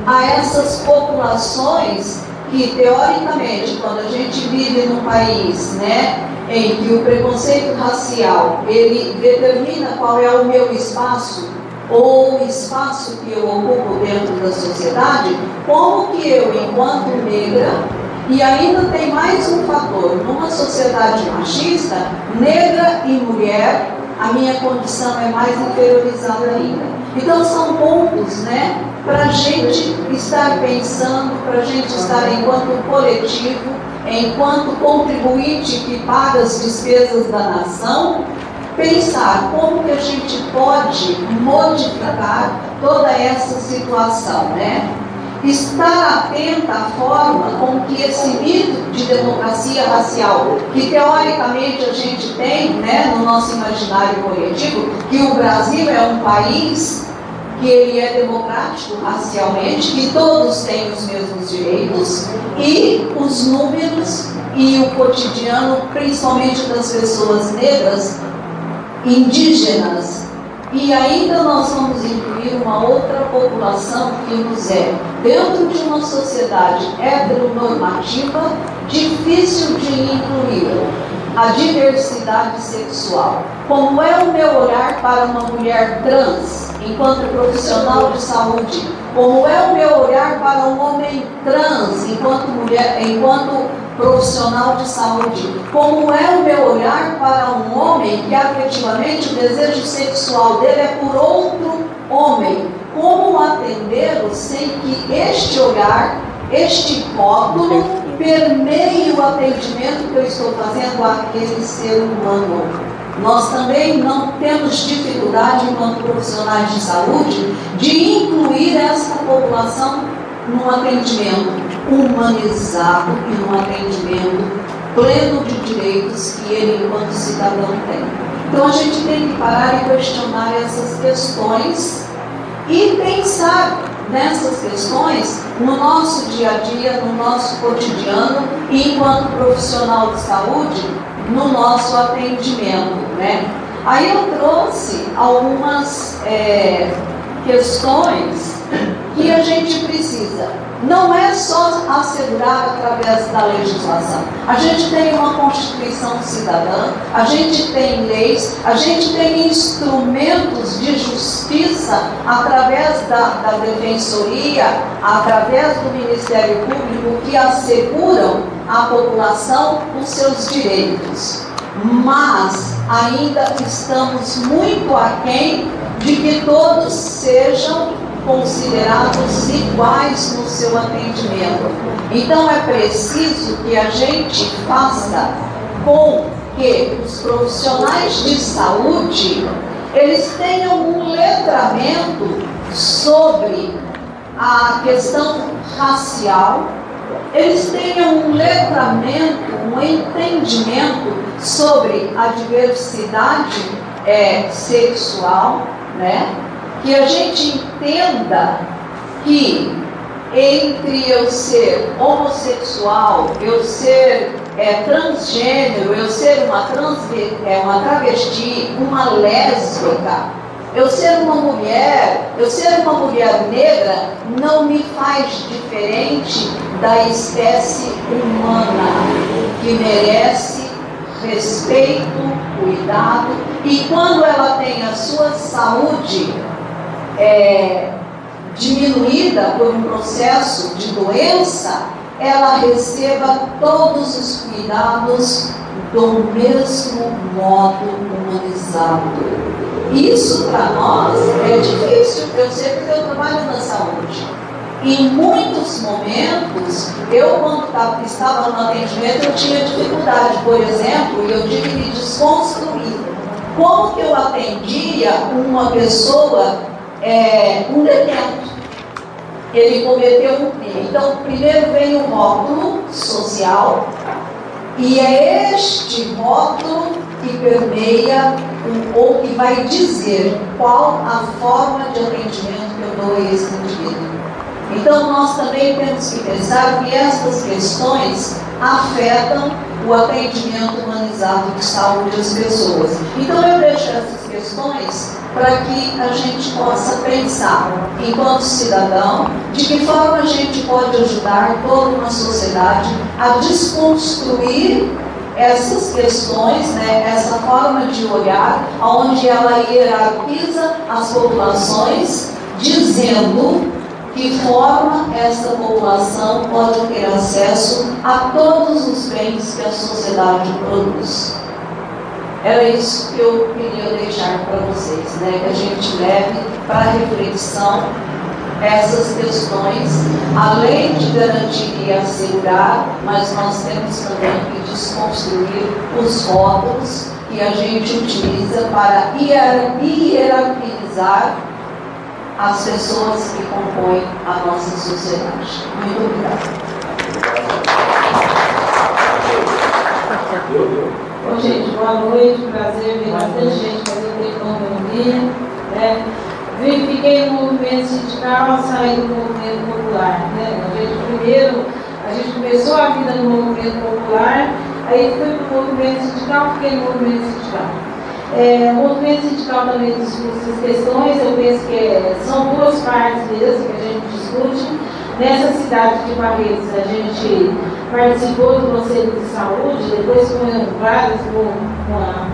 a essas populações que, teoricamente, quando a gente vive num país, né, em que o preconceito racial, ele determina qual é o meu espaço, ou o espaço que eu ocupo dentro da sociedade, como que eu, enquanto negra, e ainda tem mais um fator, numa sociedade machista, negra e mulher, a minha condição é mais inferiorizada ainda. Então são pontos, né, para a gente estar pensando, para a gente estar enquanto coletivo, enquanto contribuinte que paga as despesas da nação, pensar como que a gente pode modificar toda essa situação, né? Estar atenta à forma com que esse mito de democracia racial, que teoricamente a gente tem, né, no nosso imaginário coletivo, que o Brasil é um país que ele é democrático racialmente, que todos têm os mesmos direitos, e os números e o cotidiano, principalmente das pessoas negras, indígenas, e ainda nós vamos incluir uma outra população que nos é, dentro de uma sociedade heteronormativa, difícil de incluir, a diversidade sexual. Como é o meu olhar para uma mulher trans, enquanto profissional de saúde? Como é o meu olhar para um homem trans, enquanto mulher, enquanto profissional de saúde? Como é o meu olhar para um homem que afetivamente o desejo sexual dele é por outro homem? Como atendê-lo sem que este olhar, este rótulo, permeie o atendimento que eu estou fazendo àquele ser humano? Nós também não temos dificuldade, enquanto profissionais de saúde, de incluir essa população num atendimento humanizado e num atendimento pleno de direitos que ele, enquanto cidadão, tem. Então a gente tem que parar e questionar essas questões e pensar nessas questões no nosso dia a dia, no nosso cotidiano e, enquanto profissional de saúde, no nosso atendimento, né? Aí eu trouxe algumas questões que a gente precisa. Não é só assegurar através da legislação. A gente tem uma Constituição cidadã, a gente tem leis, a gente tem instrumentos de justiça através da Defensoria, através do Ministério Público, que asseguram à população os seus direitos. Mas ainda estamos muito aquém de que todos sejam considerados iguais no seu atendimento. Então é preciso que a gente faça com que os profissionais de saúde eles tenham um letramento sobre a questão racial, eles tenham um letramento, um entendimento sobre a diversidade sexual, né? Que a gente entenda que entre eu ser homossexual, eu ser transgênero, eu ser uma travesti, uma lésbica, eu ser uma mulher negra, não me faz diferente da espécie humana, que merece respeito, cuidado, e quando ela tem a sua saúde diminuída por um processo de doença, ela receba todos os cuidados do mesmo modo humanizado. Isso para nós é difícil, eu sei porque eu trabalho na saúde. Em muitos momentos, eu quando estava no atendimento, eu tinha dificuldade, por exemplo, e eu tive que desconstruir. Como que eu atendia uma pessoa, um detento? Ele cometeu um crime. Então, primeiro vem o rótulo social, e é este rótulo que permeia ou que vai dizer qual a forma de atendimento que eu dou a esse indivíduo. Então, nós também temos que pensar que essas questões afetam o atendimento humanizado de saúde às pessoas. Então, eu deixo essas questões para que a gente possa pensar, enquanto cidadão, de que forma a gente pode ajudar toda uma sociedade a desconstruir essas questões, essa forma de olhar, onde ela hierarquiza as populações, dizendo que forma essa população pode ter acesso a todos os bens que a sociedade produz. Era isso que eu queria deixar para vocês, que a gente leve para reflexão essas questões, além de garantir e assegurar, mas nós temos também que desconstruir os rótulos que a gente utiliza para hierarquizar as pessoas que compõem a nossa sociedade. Muito obrigada. Bom, gente, boa noite, prazer ver bastante gente fazer economia, Fiquei no movimento sindical, saí do movimento popular, A gente começou a vida no movimento popular, aí fui para o movimento sindical, fiquei no movimento sindical. O movimento sindical também discute essas questões, eu penso que são duas partes mesmo que a gente discute. Nessa cidade de Barretos, a gente participou do Conselho de Saúde, depois com várias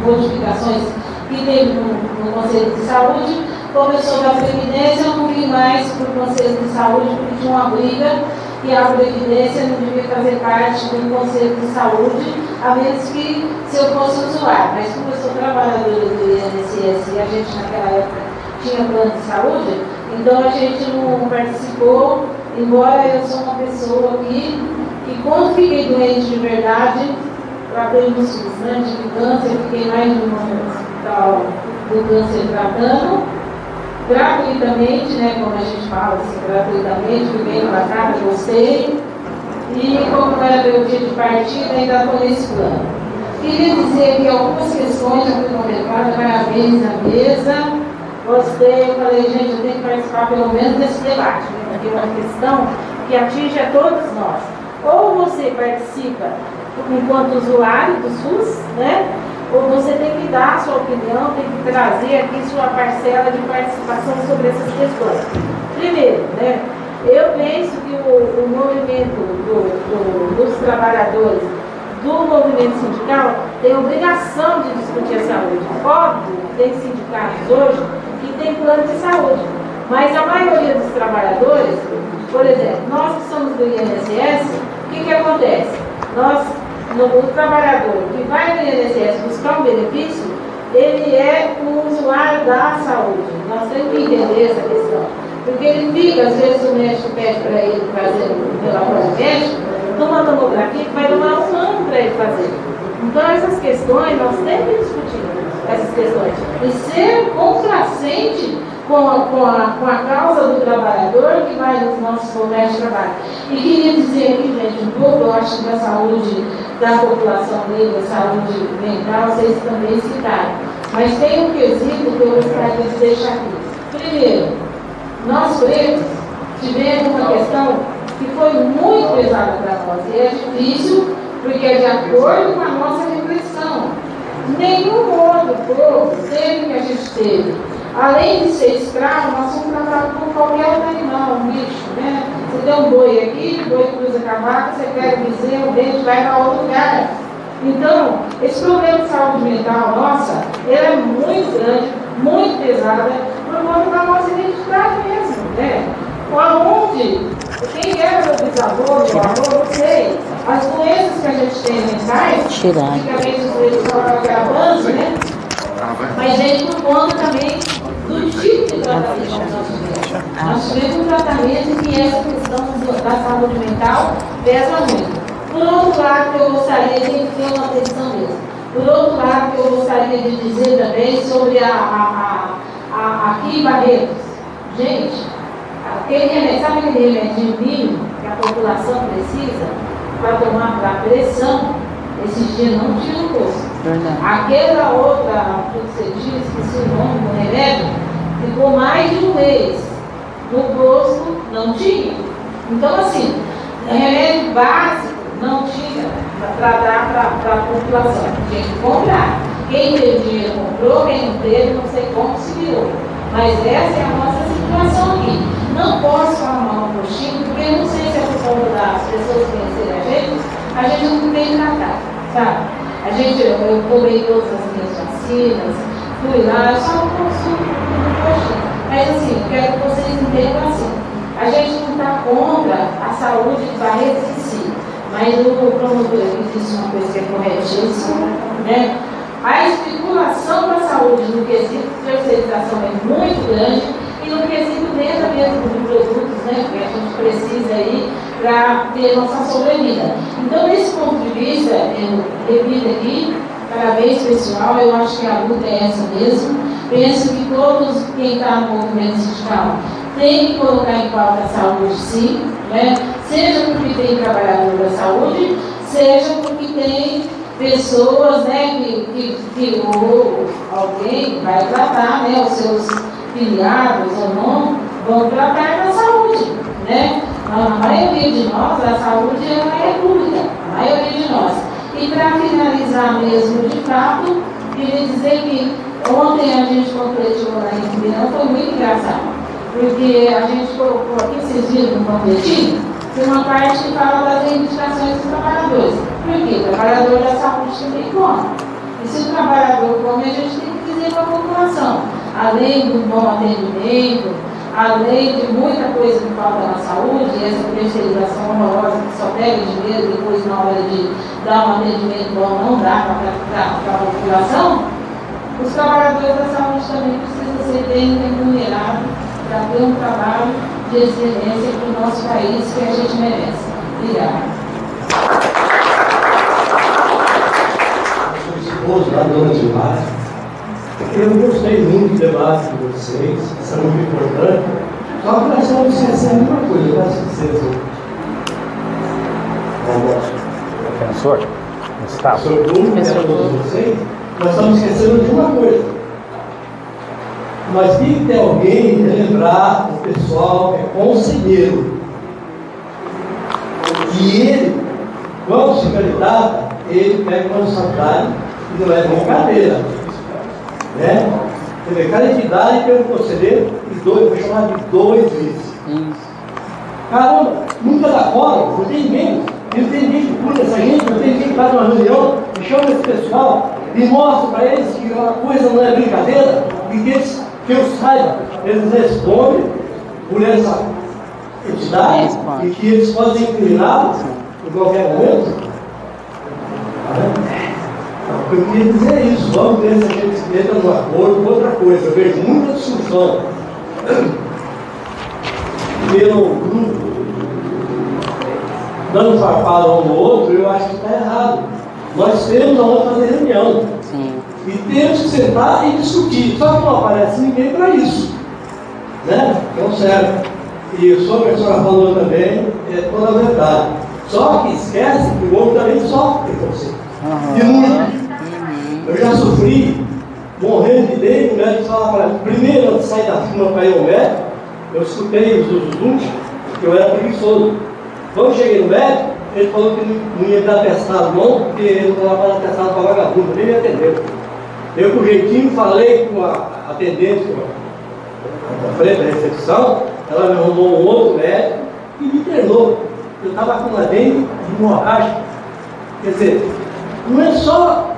modificações que teve no Conselho de Saúde. Começou da Previdência, eu não vim mais para o Conselho de Saúde, porque tinha uma briga que a Previdência não devia fazer parte do Conselho de Saúde, a menos que se eu fosse usuário. Mas como eu sou trabalhadora do INSS e a gente naquela época tinha plano de saúde, então a gente não participou, embora eu sou uma pessoa que quando fiquei doente de verdade, tratei no SUS, de câncer, fiquei mais de um hospital do câncer tratando, gratuitamente, como a gente fala assim, gratuitamente, fui bem tratada, gostei, e como não era meu dia de partida, ainda estou nesse plano. Queria dizer que algumas questões já fui contemplada, parabéns à mesa, gostei, eu falei, gente, eu tenho que participar pelo menos desse debate, porque é uma questão que atinge a todos nós. Ou você participa enquanto usuário do SUS, ou você tem que dar a sua opinião, tem que trazer aqui sua parcela de participação sobre essas questões. Primeiro, eu penso que o movimento dos trabalhadores do movimento sindical tem obrigação de discutir a saúde. Óbvio, tem sindicatos hoje que tem plano de saúde, mas a maioria dos trabalhadores, por exemplo, nós que somos do INSS, o que acontece? O trabalhador que vai no INSS buscar um benefício, ele é um usuário da saúde. Nós temos que entender essa questão. Porque ele fica, às vezes o médico pede para ele fazer um relatório médico, numa tomografia que vai demorar um ano para ele fazer. Então essas questões, nós temos que discutir essas questões. E ser complacente com a causa do trabalhador que vai nos nossos locais de trabalho. E queria dizer aqui, gente, um pouco, eu acho, da saúde da população negra, saúde mental, vocês também citaram. Mas tem um quesito que eu gostaria de deixar aqui. Primeiro, nós pretos tivemos uma questão que foi muito pesada para nós. E é difícil, porque é de acordo com a nossa reflexão. Nenhum outro povo, sempre que a gente teve, além de ser escravo, nós somos tratados como qualquer outro animal, um bicho, né? Você tem um boi aqui, o boi cruza a cavaca, você pega o bezerro, deixa e vai para outro lugar. Então, esse problema de saúde mental nossa, ela é muito grande, muito pesada, por conta da nossa identidade mesmo, né? Aonde, quem era meu bisavô, meu avô, não sei, as doenças que a gente tem mentais, antigamente os doentes falavam que era banzo, né? Mas veio por conta também do tipo de tratamento que nós tivemos. Nós tivemos um tratamento que essa questão da saúde mental pesa muito. Por outro lado, que eu gostaria de ter uma atenção mesmo. Por outro lado, que eu gostaria de dizer também sobre aqui em Barretos. Gente, aquele remédio, sabe aquele remédio mínimo que a população precisa para tomar para a pressão? Esses dias não tinha no posto. Aquela outra, que você disse, esqueci o nome do remédio, ficou mais de um mês. No posto não tinha. Então, assim, remédio básico não tinha para dar para a população. Tinha que comprar. Quem teve dinheiro comprou, quem não teve, não sei como se virou. Mas essa é a nossa situação aqui. Não posso falar mal do postinho, porque eu não sei se é por conta das pessoas conhecerem a gente não tem que tratar, sabe? Eu tomei todas as minhas vacinas, fui lá, eu só não consumo no postinho. Mas assim, eu quero que vocês entendam assim. A gente não está contra a saúde de Barretos em si, mas o promotor aqui disse uma coisa que é corretíssima, né? A especulação da saúde no quesito de terceirização é muito grande e no quesito venda mesmo de produtos, né, que a gente precisa aí para ter nossa sobrevida. Então, nesse ponto de vista, eu repito aqui, parabéns pessoal, eu acho que a luta é essa mesmo. Penso que todos, quem está no movimento sindical, tem que colocar em pauta a saúde, sim, né? Seja porque tem trabalhador da saúde, seja porque tem pessoas, né, que alguém vai tratar, né, os seus filiados ou não, vão tratar da saúde, né? A maioria de nós, a saúde ela é pública, a maioria de nós. E para finalizar mesmo de fato, queria dizer que ontem a gente completou lá em Ribeirão, foi muito engraçado, porque a gente colocou aqui, vocês viram no panfletinho, tem uma parte que fala das reivindicações dos trabalhadores. Por quê? O trabalhador da saúde também come. E se o trabalhador come, a gente tem que dizer para a população, além do bom atendimento, além de muita coisa que falta na saúde, essa terceirização horrorosa que só pega dinheiro e depois na hora de dar um atendimento bom não dá para a população, os trabalhadores da saúde também precisam ser bem remunerados para ter um trabalho de excelência para o nosso país que a gente merece. Obrigada. Eu sou esposo da dona Gilmar. Eu gostei muito do debate de vocês, isso é muito importante. Só que nós estamos esquecendo uma coisa, eu posso dizer. Professor, Gustavo. Sobre todos vocês, nós estamos esquecendo de uma coisa. Nós temos que ter alguém relembrar o pessoal que é conselheiro. E ele, quando se candidata, ele pega uma responsabilidade e não é brincadeira. Né? Quer dizer, cada entidade tem um conselheiro e dois, vou chamar de 2 vezes. Caramba, nunca dá fora, não tem ninguém. Não tem ninguém que cuida dessa gente, não tem ninguém que faz uma reunião, e chama esse pessoal e mostra para eles que a coisa não é brincadeira, e que eu saiba, eles respondem por essa entidade e que eles podem ser inclinados em qualquer momento. Eu queria dizer isso, vamos ver se a gente entra no acordo. Outra coisa, eu vejo muita discussão pelo grupo, dando farpada um no outro, eu acho que está errado. Nós temos aonde fazer reunião. Sim. E temos que sentar e discutir. Só que não aparece ninguém para isso. Né? Então, certo. E o senhor, a senhora falou também, é toda a verdade. Só que esquece que o outro também sofre preconceito. E muito. Eu já sofri, morrendo de dentro, o médico falava para mim, primeiro antes de sair da firma para ir ao médico, eu escutei os últimos, eu era preguiçoso. Quando eu cheguei no médico, ele falou que não ia dar atestado não, porque ele não estava dando atestado para vagabundo, nem me atendeu. Eu, com jeitinho, falei com a atendente, na frente da recepção, ela me arrumou um outro médico e me internou. Eu estava com uma dengue de hemorrágica. Quer dizer, não é só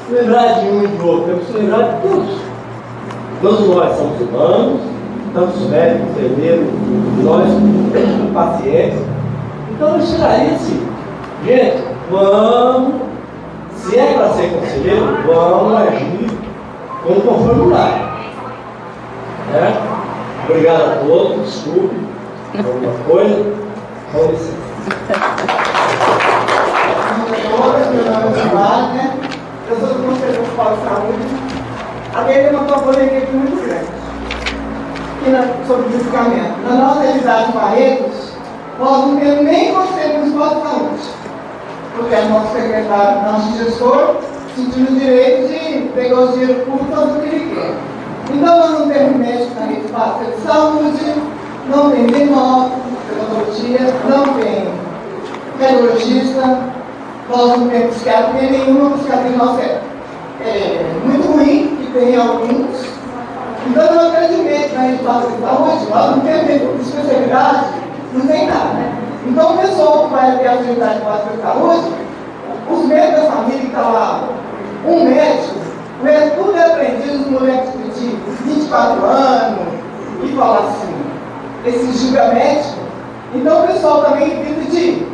lembrar de um e de outro, é preciso lembrar de todos. Todos nós somos humanos, tanto os médicos, enfermeiros, nós, pacientes. Então eu esperaria assim, gente, vamos, se é para ser conselheiro, vamos agir como conformidade. Obrigado a todos, desculpe alguma coisa, com licença. Eu sou do Conselho Municipal de Saúde. A lei levantou uma polêmica aqui muito grande sobre o medicamento. Na nossa realidade de Barretos, nós não temos nem Conselho Municipal de Saúde, porque é nosso secretário, nosso gestor, sentiu o direito de pegar os dinheiros públicos fazer o que ele quer. Então nós não temos médico na rede básica de saúde, não tem dermatologia, não tem radiologista, nós não temos psiquiatria nenhuma, psiquiatria nossa é muito ruim, que tem alguns. Então não acredito na rede básica de saúde, nós não temos especialidade, não tem nada. Então o pessoal que vai ter a unidade básica de saúde, os médicos da família que estão lá, um médico, tudo é aprendido, os moleques de 24 anos, e fala assim, esse julgamento. Então o pessoal também vive de,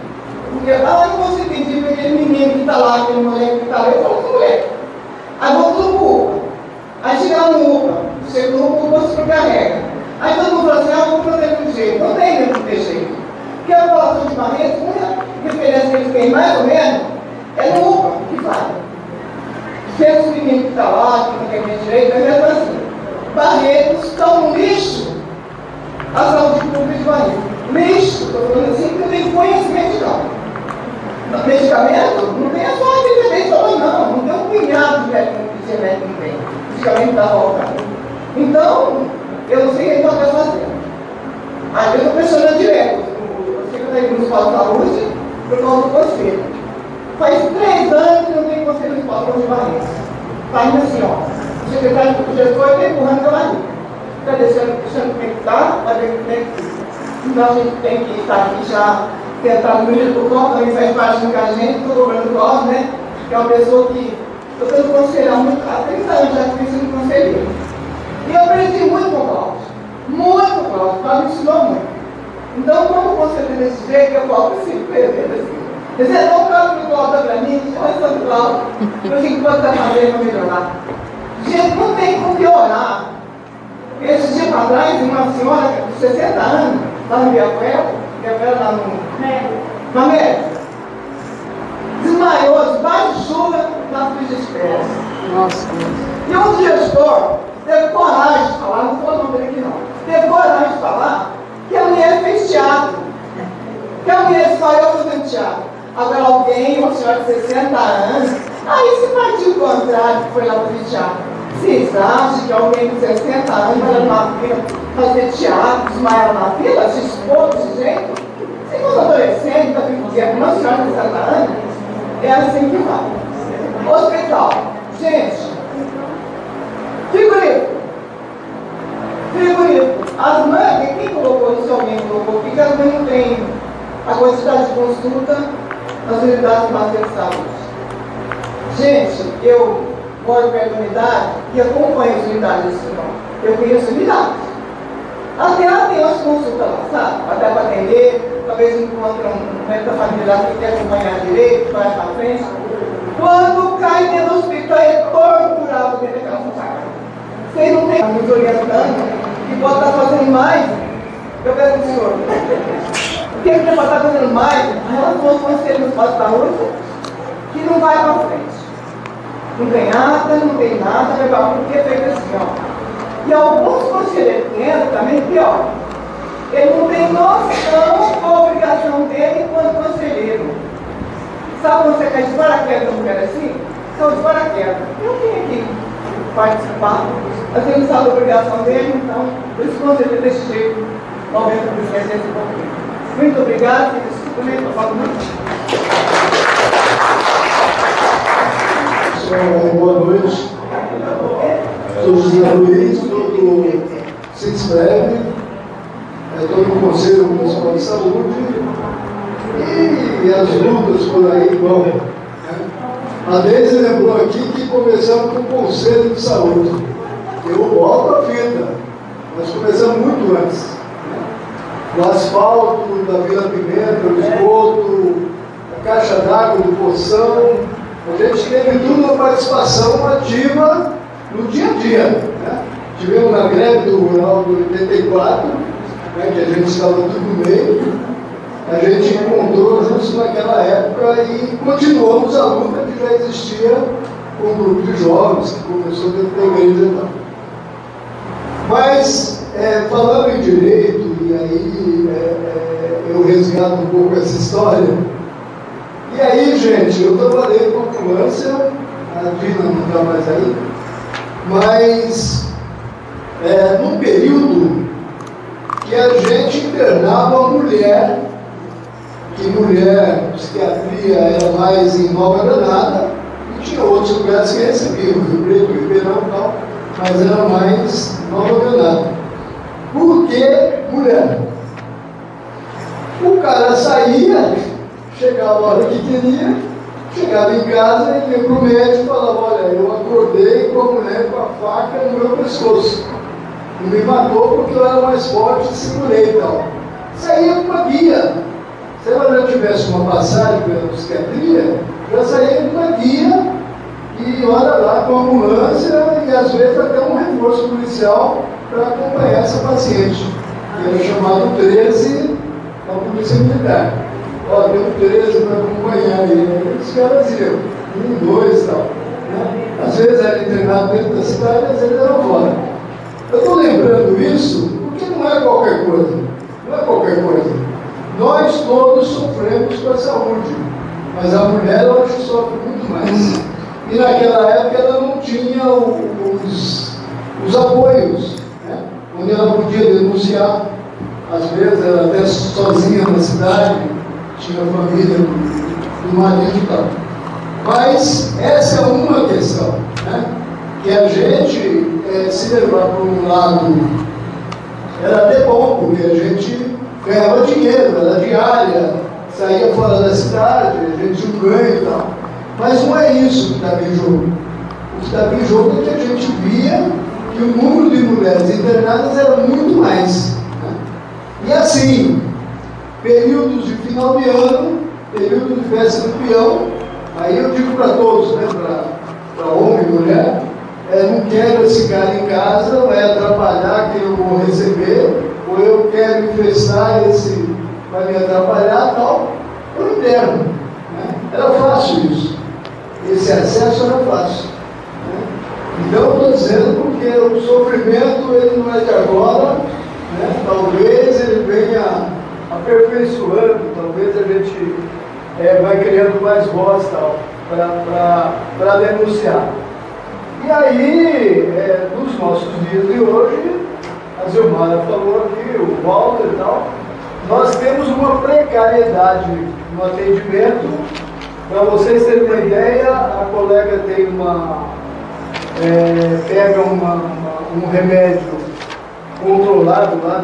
porque, não vou ser pedir para aquele menino que está lá, aquele moleque que está lá, eu falo com o moleque. Aí vou tudo pro UPA. Aí chega no UPA, chega no UPA, se sobrecarrega. Aí todo mundo fala assim, vou fazer de um jeito. Não tem mesmo de jeito. Porque a população de Barretos, a referência que eles têm mais ou menos, é no UPA que faz. Se esse menino que está lá, que não tem mais direito, é mesmo assim. Barretos estão no lixo, a saúde pública de Barretos. Lixo, estou falando assim, porque eu tenho conhecimento não. Medicamento, não tem só a independência, não tem um punhado de medicamento, não tem. Medicamento está voltando. Então, eu não sei o que ele está fazendo. Às vezes eu pressiono direto, o Secretaria Municipal de Saúde, por causa do conselho. Faz 3 anos que não tem conselho municipal de Barretos. Está indo assim, ó. O secretário do gestor está empurrando pela barriga. Está deixando como é que está, vai ver como é que fica. Então a gente tem que estar aqui já tentando no do COP, também faz parte do que a gente, estou cobrando do COP, né? Que é uma pessoa que estou sendo conselheiro há 30 anos já que sendo conselheiro. E eu aprendi muito com o Cláudio. Muito com o Cláudio, o Cláudio me ensinou muito. Então, como conselheiro desse jeito, eu falo assim, assim. Você não caso que o Cláudio está para mim, olha só do Cláudio. Eu digo, quanto está fazendo para melhorar? Gente, não tem como piorar. Esse dia para trás, uma senhora de 60 anos, lá no Viapuela, lá no América, desmaiou, debaixo de chuva, na fila de espera. Nossa. E um gestor teve coragem de falar, não foi o nome dele aqui não, teve coragem de falar que a mulher fez teatro, que a mulher desmaiou fazendo teatro. Agora alguém, uma senhora de 60 anos, aí se partiu o contrário, que foi lá fazer teatro. Vocês acham que alguém de 60 anos vai na fila fazer teatro, desmaiar na fila, se expor desse jeito? Se fosse adolescente, está dizendo, uma senhora de 60 anos, é assim que vai. Hospital. Gente, frigorífico. As mães, quem colocou isso? Alguém colocou, porque as mães não têm a quantidade de consulta nas unidades básicas de saúde. Gente, eu moro perto da unidade e acompanho as unidades desse não. Eu conheço unidades. Até lá tem umas consultas lá, sabe? Até para atender, talvez encontre um médico da família lá que quer acompanhar direito, vai para frente. Quando cai dentro do hospital, é torturado dentro daquela função. Vocês não têm nos orientando que pode estar fazendo mais. Eu peço ao senhor, o que pode estar fazendo mais em relação aos conselhos municipais de saúde que não vai para frente. Não tem nada, legal, porque é feito assim, ó. E alguns conselheiros que entram também, pior. Ele não tem noção da obrigação dele enquanto conselheiro. Sabe quando você cai de paraquedas num lugar assim? São de paraquedas. Eu tenho que participar. Assim, não sabe a obrigação dele, então, esse conselheiro desse jeito, talvez eu esquecesse um pouquinho. Muito obrigado. Pessoal, boa noite. Sou José Luiz, estou do CISPREV, estou no Conselho Municipal de Saúde e as lutas por aí vão. A Deise lembrou aqui que começamos com o Conselho de Saúde. Eu volto a fita, nós começamos muito antes. O asfalto da Vila Pimenta, o esgoto, a caixa d'água do Poção, a gente teve tudo uma participação ativa no dia a dia. Né? Tivemos na greve do Rural de 84, né, que a gente estava tudo no meio, a gente encontrou justo naquela época e continuamos a luta que já existia com um grupo de jovens que começou dentro da igreja e tal. Mas, falando em direito, e aí eu resgato um pouco essa história. E aí, gente, eu trabalhei com a ambulância, a Dina não está mais aí, mas num período que a gente internava a mulher, que mulher, psiquiatria era mais em Nova Granada, e tinha outros lugares que recebiam, Rio Preto, Ribeirão e tal, mas era mais Nova Granada. Por que mulher? O cara saía, chegava a hora que queria, chegava em casa e ia para o médico e falava: olha, eu acordei com a mulher com a faca no meu pescoço. Não me matou porque eu era mais forte e segurei e tal. Saía com uma guia. Se ela já tivesse uma passagem pela psiquiatria, já saía com uma guia e olha lá com a ambulância e às vezes até um reforço policial para acompanhar essa paciente. Que era chamado 13 da Polícia Militar. Ó, tem um 13 para acompanhar ele. Os caras iam, 1, 2 e tal. Né? Às vezes era internado dentro da cidade, às vezes era fora. Eu estou lembrando isso porque não é qualquer coisa. Não é qualquer coisa. Nós todos sofremos com a saúde, mas a mulher eu acho que sofre muito mais. E naquela época ela não tinha os apoios, né? Onde ela podia denunciar. Às vezes ela até sozinha na cidade, tinha família do marido e tal. Mas essa é uma questão, né? Que a gente se levar para um lado era até bom, porque a gente ganhava dinheiro, era diária, saía fora da cidade, a gente tinha um ganho e tal. Mas não é isso que estava em jogo. O que estava em jogo é que a gente via que o número de mulheres internadas era muito mais. Né? E assim, períodos de final de ano, período de festa do peão, aí eu digo para todos, né, para homem e mulher, não quero ficar em casa, não é atrapalhar que eu vou receber, ou eu quero infestar esse, vai me atrapalhar, tal, eu interno. Né? Era fácil isso. Esse acesso era fácil. Né? Então eu estou dizendo porque o sofrimento ele não é de agora, né? Talvez ele venha aperfeiçoando, talvez a gente vai criando mais voz para denunciar. E aí, nos nossos dias de hoje, a Zilmara falou aqui, o Walter e tal, nós temos uma precariedade no atendimento. Para vocês terem uma ideia, a colega tem pega um remédio controlado lá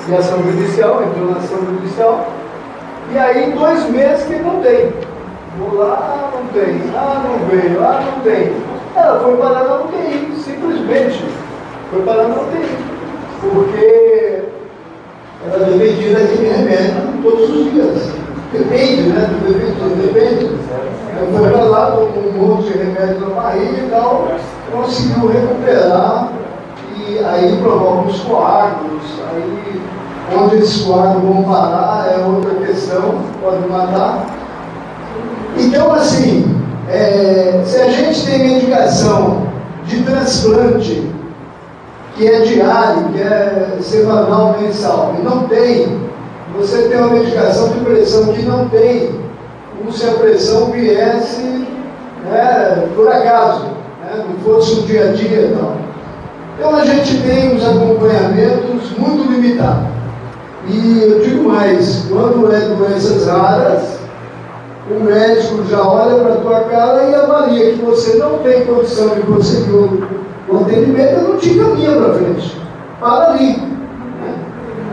de ação judicial, internação judicial, e aí 2 meses que não tem. Vou lá, não tem, não veio, não tem. Ela foi parar na UTI, simplesmente. Foi parar na UTI. Porque ela dependia daquele remédio todos os dias. Depende, né? Depende. Ela foi para lá com um monte de remédio na barriga e tal, conseguiu recuperar e aí provoca os coágulos. Aí, onde esses coágulos vão parar é outra questão, pode matar. Então, assim, se a gente tem medicação de transplante, que é diário, que é semanal, mensal, e não tem, você tem uma medicação de pressão que não tem, como se a pressão viesse, né, por acaso, né, não fosse um dia a dia, não. Então a gente tem os acompanhamentos muito limitados. E eu digo mais, quando é doenças raras, o médico já olha para a tua cara e avalia que você não tem condição de conseguir o atendimento, não te encaminha para frente. Para ali. Né?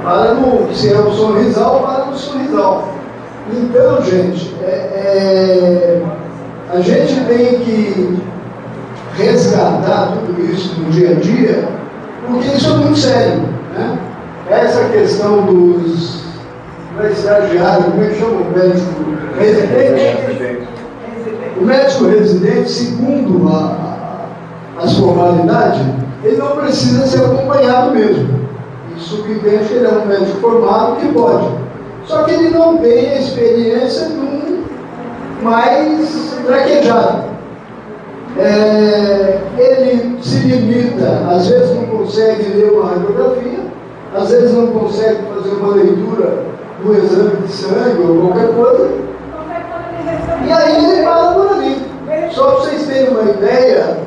Para no, se é o sorrisal, para no sorrisal. Então, gente, a gente tem que resgatar tudo isso no dia a dia, porque isso é muito sério. Né? Essa questão dos estagiários, como é que chama o médico residente? O médico residente, segundo as formalidades, ele não precisa ser acompanhado mesmo. Isso subentende que ele é um médico formado que pode. Só que ele não tem a experiência de um mais traquejado. Ele se limita, às vezes não consegue ler uma radiografia, às vezes não consegue fazer uma leitura do exame de sangue ou qualquer coisa, e aí ele para por ali. Só para vocês terem uma ideia,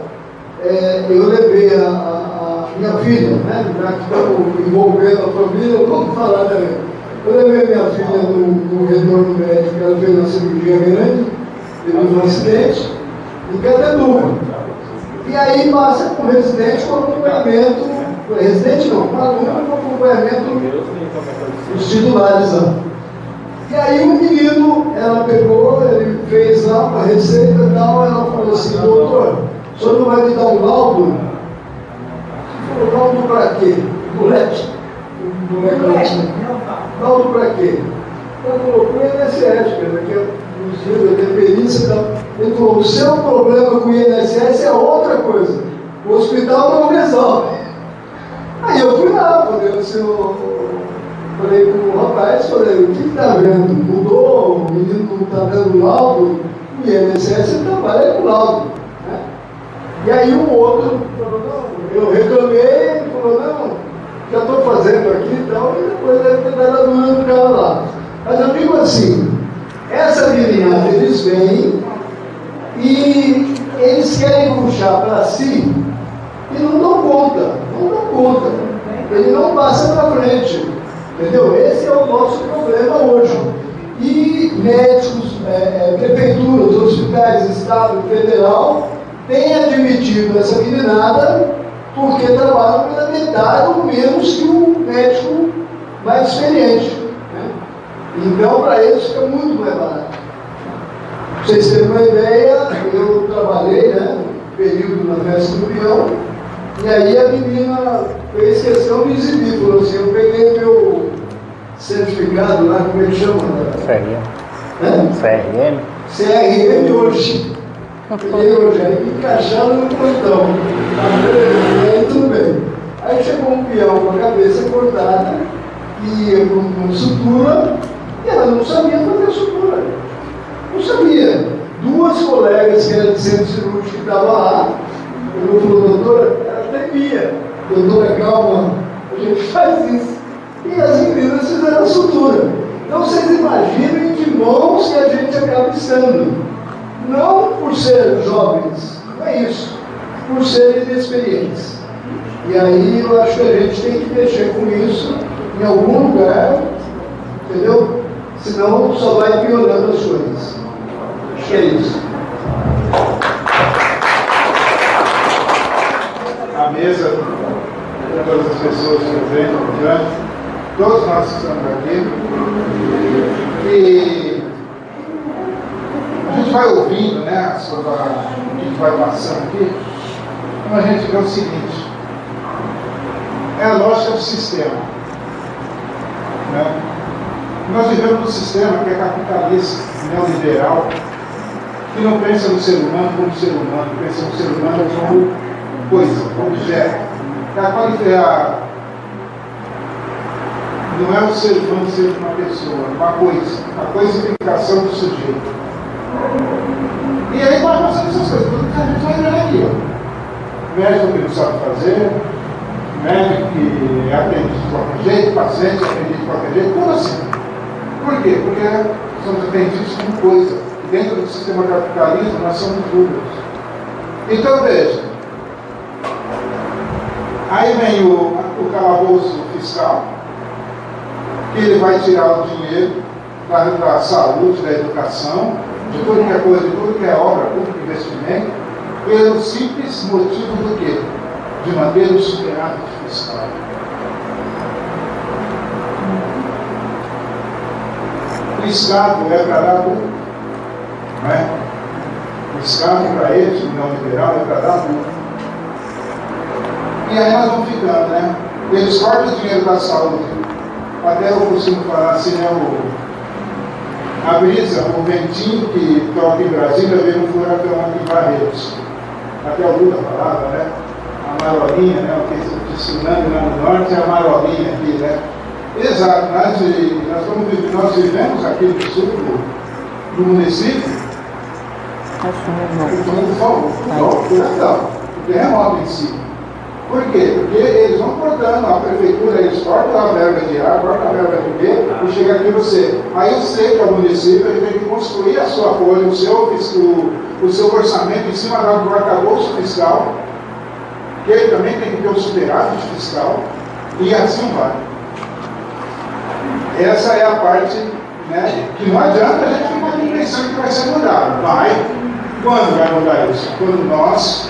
eu levei a minha filha, né, já que estamos envolvendo a família, vamos falar também. Eu levei minha filha no retorno médico, ela fez uma cirurgia grande, teve um acidente, em Catanduva. E aí passa com o residente com acompanhamento, residente não, com aluno com acompanhamento dos titulares lá. E aí o menino, ela pegou, ele fez lá uma receita e tal, ela falou assim, doutor, o senhor não vai me dar um laudo? Ele falou, laudo para quê? Moleque. Laudo para quê? Ela falou, para o INSS, que é nos dias da perícia e tal. Ele falou, o seu problema com o INSS é outra coisa. O hospital não resolve. Aí eu fui lá, falei com o rapaz, falei, o que está vendo? Mudou, o menino não está dando laudo, o INSS trabalha com laudo. Né? E aí o outro falou, não, eu reclamei, ele falou, não, já estou fazendo aqui e tal, e depois deve ter dado a dúvida do cara lá. Mas eu digo assim, essa virilhada, eles vêm e eles querem puxar para si e não dão conta. Ele não passa para frente, entendeu? Esse é o nosso problema hoje. E médicos, prefeituras, hospitais, Estado, Federal, têm admitido essa meninada porque trabalham pela metade ou menos que o médico mais experiente. Né? Então, para eles fica muito mais barato. Para vocês terem uma ideia, eu trabalhei, né, um período na festa do peão, e aí a menina fez questão de exibir, falou assim, eu peguei meu certificado lá, como é que chama? CRM. CRM hoje. Peguei hoje, aí encaixaram no portão. Aí tudo bem. Aí chegou um peão com a cabeça cortada, e ia com sutura, e ela não sabia fazer sutura. Não sabia. Duas colegas que eram de centro cirúrgico que estavam lá, eu falei, doutora, ela temia. Doutora, calma, a gente faz isso. E as meninas fizeram a sutura. Então vocês imaginem de mãos que a gente acaba estando. Não por ser jovens, não é isso, por serem inexperientes. E aí eu acho que a gente tem que mexer com isso em algum lugar, entendeu? Senão só vai piorando as coisas. Acho que é isso. A mesa, todas as pessoas presentes, todos nós estamos aqui. E a gente vai ouvindo, né, sobre o que vai passando aqui, então a gente vê o seguinte, é a lógica do sistema. Né? Nós vivemos num sistema que é capitalista, neoliberal, que não pensa no ser humano como ser humano, pensa no ser humano como coisa, como objeto. Não é o ser humano ser uma pessoa, uma coisa, a coisificação do sujeito. E aí vai passando essas coisas, tudo que a gente vai ver aqui. Ó. Médico que não sabe fazer, médico que atende de qualquer jeito, paciente atende de qualquer jeito, tudo assim. Por quê? Porque somos atendidos como coisa. Dentro do sistema capitalista nós somos números. Então veja, aí vem o calabouço fiscal, que ele vai tirar o dinheiro da saúde, da educação, de tudo que é coisa, de tudo que é obra pública, investimento, pelo simples motivo do quê? De manter o superávit fiscal. O Estado é para dar lucro, não é? O Estado, para eles, União Liberal, é para dar lucro. E aí nós vamos ficando, né? Eles cortam o dinheiro da saúde. Até eu costumo falar assim, né? A brisa, o ventinho que toca em Brasília veio um furacão aqui em Barretos. Até o Lula falava, né? A marolinha, né? O que o tsunami lá no norte é a marolinha aqui, né? Exato, nós vivemos aqui no sul do município. O terremoto em si. Por quê? Porque eles vão cortando, a prefeitura, eles cortam a verba de ar, cortam a verba de B e chega aqui você. Aí você, que é o município, ele tem que construir a sua folha, o seu orçamento em cima do arcabouço fiscal, que ele também tem que ter o superávit fiscal, e assim vai. Essa é a parte, né, que não adianta a gente ficar aqui pensando que vai ser mudado. Quando vai mudar isso? Quando nós,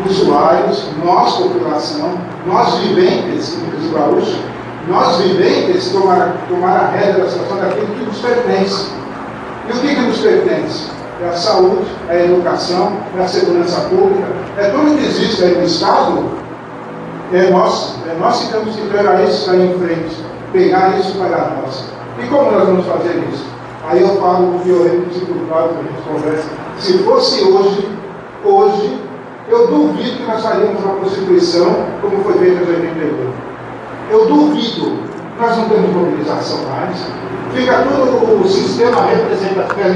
usuários, nós, população, nós viventes, os gaúchos, nós viventes tomar a rédea da situação daquilo que nos pertence. E o que nos pertence? É a saúde, é a educação, é a segurança pública, é tudo que existe aí no Estado, é nosso. Nós que temos que pegar isso aí em frente, pegar isso para nós. E como nós vamos fazer isso? Aí eu falo o violento dificultado que a gente conversa. Se fosse hoje, eu duvido que nós faríamos uma Constituição como foi feita em 88. Eu duvido. Nós não temos mobilização mais. Fica todo o sistema representativo que a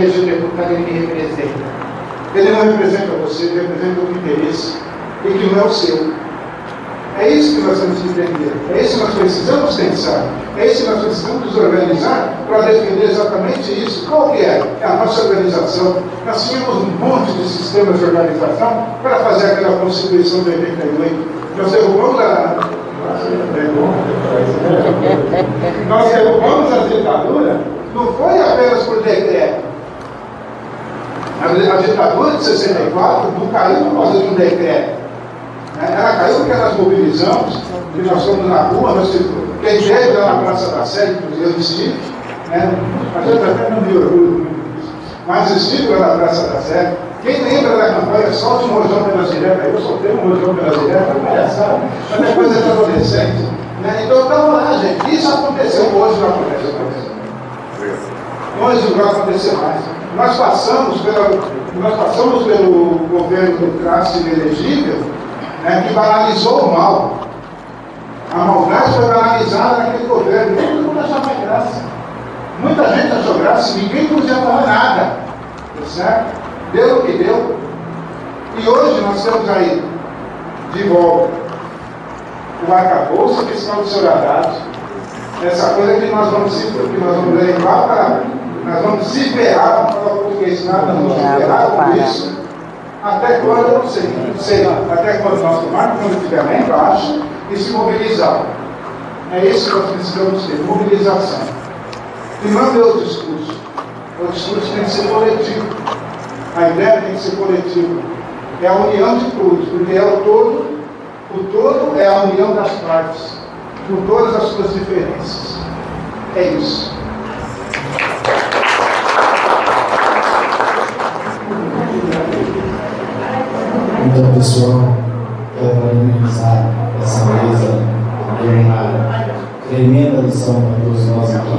ele representa. Ele não representa você, ele representa o interesse e que não é o seu. É isso que nós temos que entender. É isso que nós precisamos pensar. É isso que nós precisamos nos organizar para defender exatamente isso. Qual que é? É a nossa organização. Nós tínhamos um monte de sistemas de organização para fazer aquela Constituição de 88. Nós derrubamos a ditadura, não foi apenas por decreto. A ditadura de 64 não caiu por causa de um decreto. Ela caiu porque nós mobilizamos, e nós fomos na rua, quem esteve lá na Praça da Sé, inclusive eu estive, né? A gente até não me orgulho disso, mas estive lá na Praça da Sé. Quem lembra da campanha Solte um Rojão pelas Diretas? Eu soltei um Rojão pelas Diretas, palhaçada, mas é coisa de adolescente. Né? Então estamos lá, gente. Isso aconteceu hoje, não acontece mais. Hoje não vai acontecer mais. Nós passamos pelo governo do traço inelegível, né, que banalizou o mal. A maldade foi banalizada naquele governo. Todo mundo achava graça. Muita gente achou graça e ninguém podia falar nada. Tá certo? Deu o que deu. E hoje nós temos aí, de volta, o arcabouço fiscal do Sr. Haddad. Essa coisa que nós vamos levar para. Nós vamos se ferrar, para falar português, nada, vamos se ferrar com isso. Até quando, eu não sei. Até quando nós tomarmos, quando estiver lá embaixo, e se mobilizar. É isso que nós precisamos ter, mobilização. E não é o meu discurso. O discurso tem que ser coletivo. A ideia tem que ser coletiva. É a união de todos, porque é o todo é a união das partes, com todas as suas diferenças. É isso. Então, pessoal, quero parabenizar essa mesa, deu uma tremenda lição para todos nós aqui.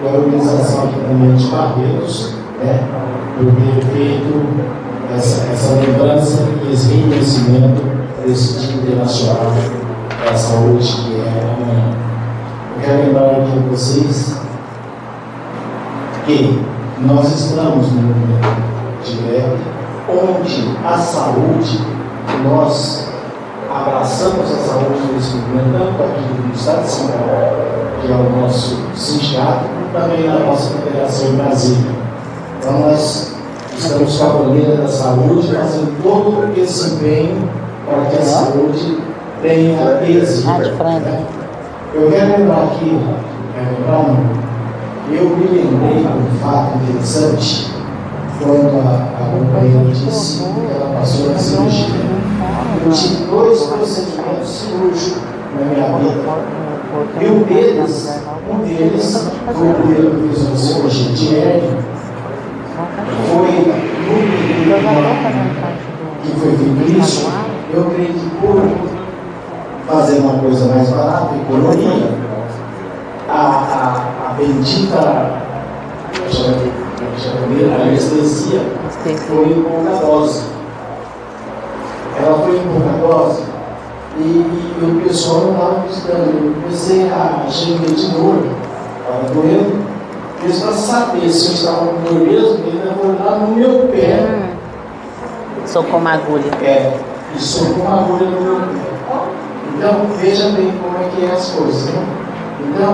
A organização aqui também de Barretos, né, por ter feito essa lembrança e esse reconhecimento desse Dia Internacional da Saúde, que é amanhã. Eu quero lembrar aqui a vocês que nós estamos no momento de greve, onde a saúde, nós abraçamos a saúde nesse momento, tanto aqui no Estado de São Paulo, que é o nosso sindicato, como também na nossa federação em Brasília. Então nós estamos com a bandeira da saúde, fazendo todo esse empenho para que a saúde tenha êxito. Eu quero lembrar aqui vai lembrar não. Eu me lembrei de um fato interessante quando a companheira disse que ela passou na cirurgia. Eu tive 2 procedimentos cirúrgicos na minha vida. E um deles foi o primeiro que fez uma cirurgia de hérnia. Foi no período que foi feito isso. Eu creio que por fazer uma coisa mais barata, economia, a bendita anestesia foi em pouca dose. Ela foi em pouca dose e o pessoal não estava buscando. Eu comecei a gemer de dor, estava doendo. Eles para saber se eu estava com dor mesmo, ele levou lá no meu pé. Socou uma agulha. E socou uma agulha no meu pé. Então, veja bem como é que é as coisas, né? Então,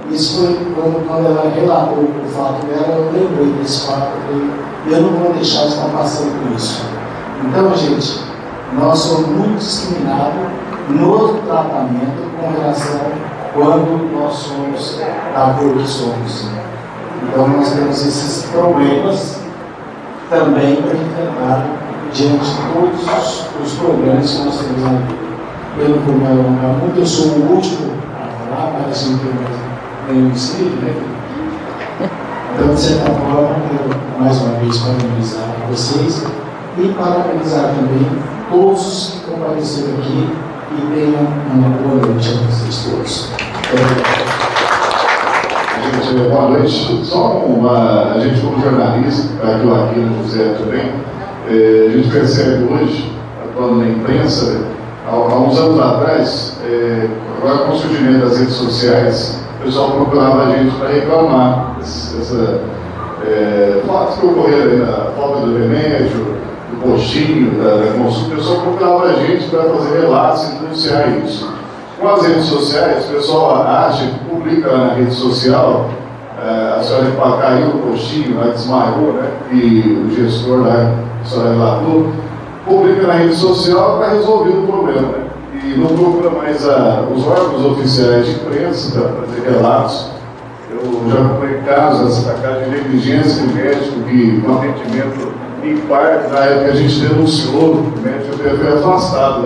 isso foi quando ela relatou o fato dela, eu lembrei desse fato, eu não vou deixar de estar passando por isso. Então, gente, nós somos muito discriminados no tratamento com relação quando nós somos da cor que somos. Então, nós temos esses problemas também para enfrentar diante de todos os problemas que nós temos na vida. Eu não vou me alongar muito, eu sou o último a falar, parece que não tem nenhum inscrito, né? Então, de certa forma, eu mais uma vez parabenizar vocês e parabenizar também todos os que compareceram aqui e tenham uma boa noite a vocês todos. Gente, boa noite. Só a gente como jornalista, aqui o Aquino José também, a gente percebe hoje, atuando na imprensa, há uns anos atrás, agora com o surgimento das redes sociais, o pessoal procurava a gente para reclamar fatos que ocorreram aí na falta do remédio, do postinho, da consulta. O pessoal procurava a gente para fazer relatos e denunciar isso. Com as redes sociais, o pessoal acha que publica lá na rede social, a senhora caiu no postinho, lá desmaiou, né? E o gestor lá, a senhora relatou, publica na rede social para resolver o problema, né? E não procura mais os órgãos oficiais de imprensa para fazer relatos. Eu já acompanhei casos da Casa de negligência de médico que com atendimento em parte, na época a gente denunciou, o médico foi afastado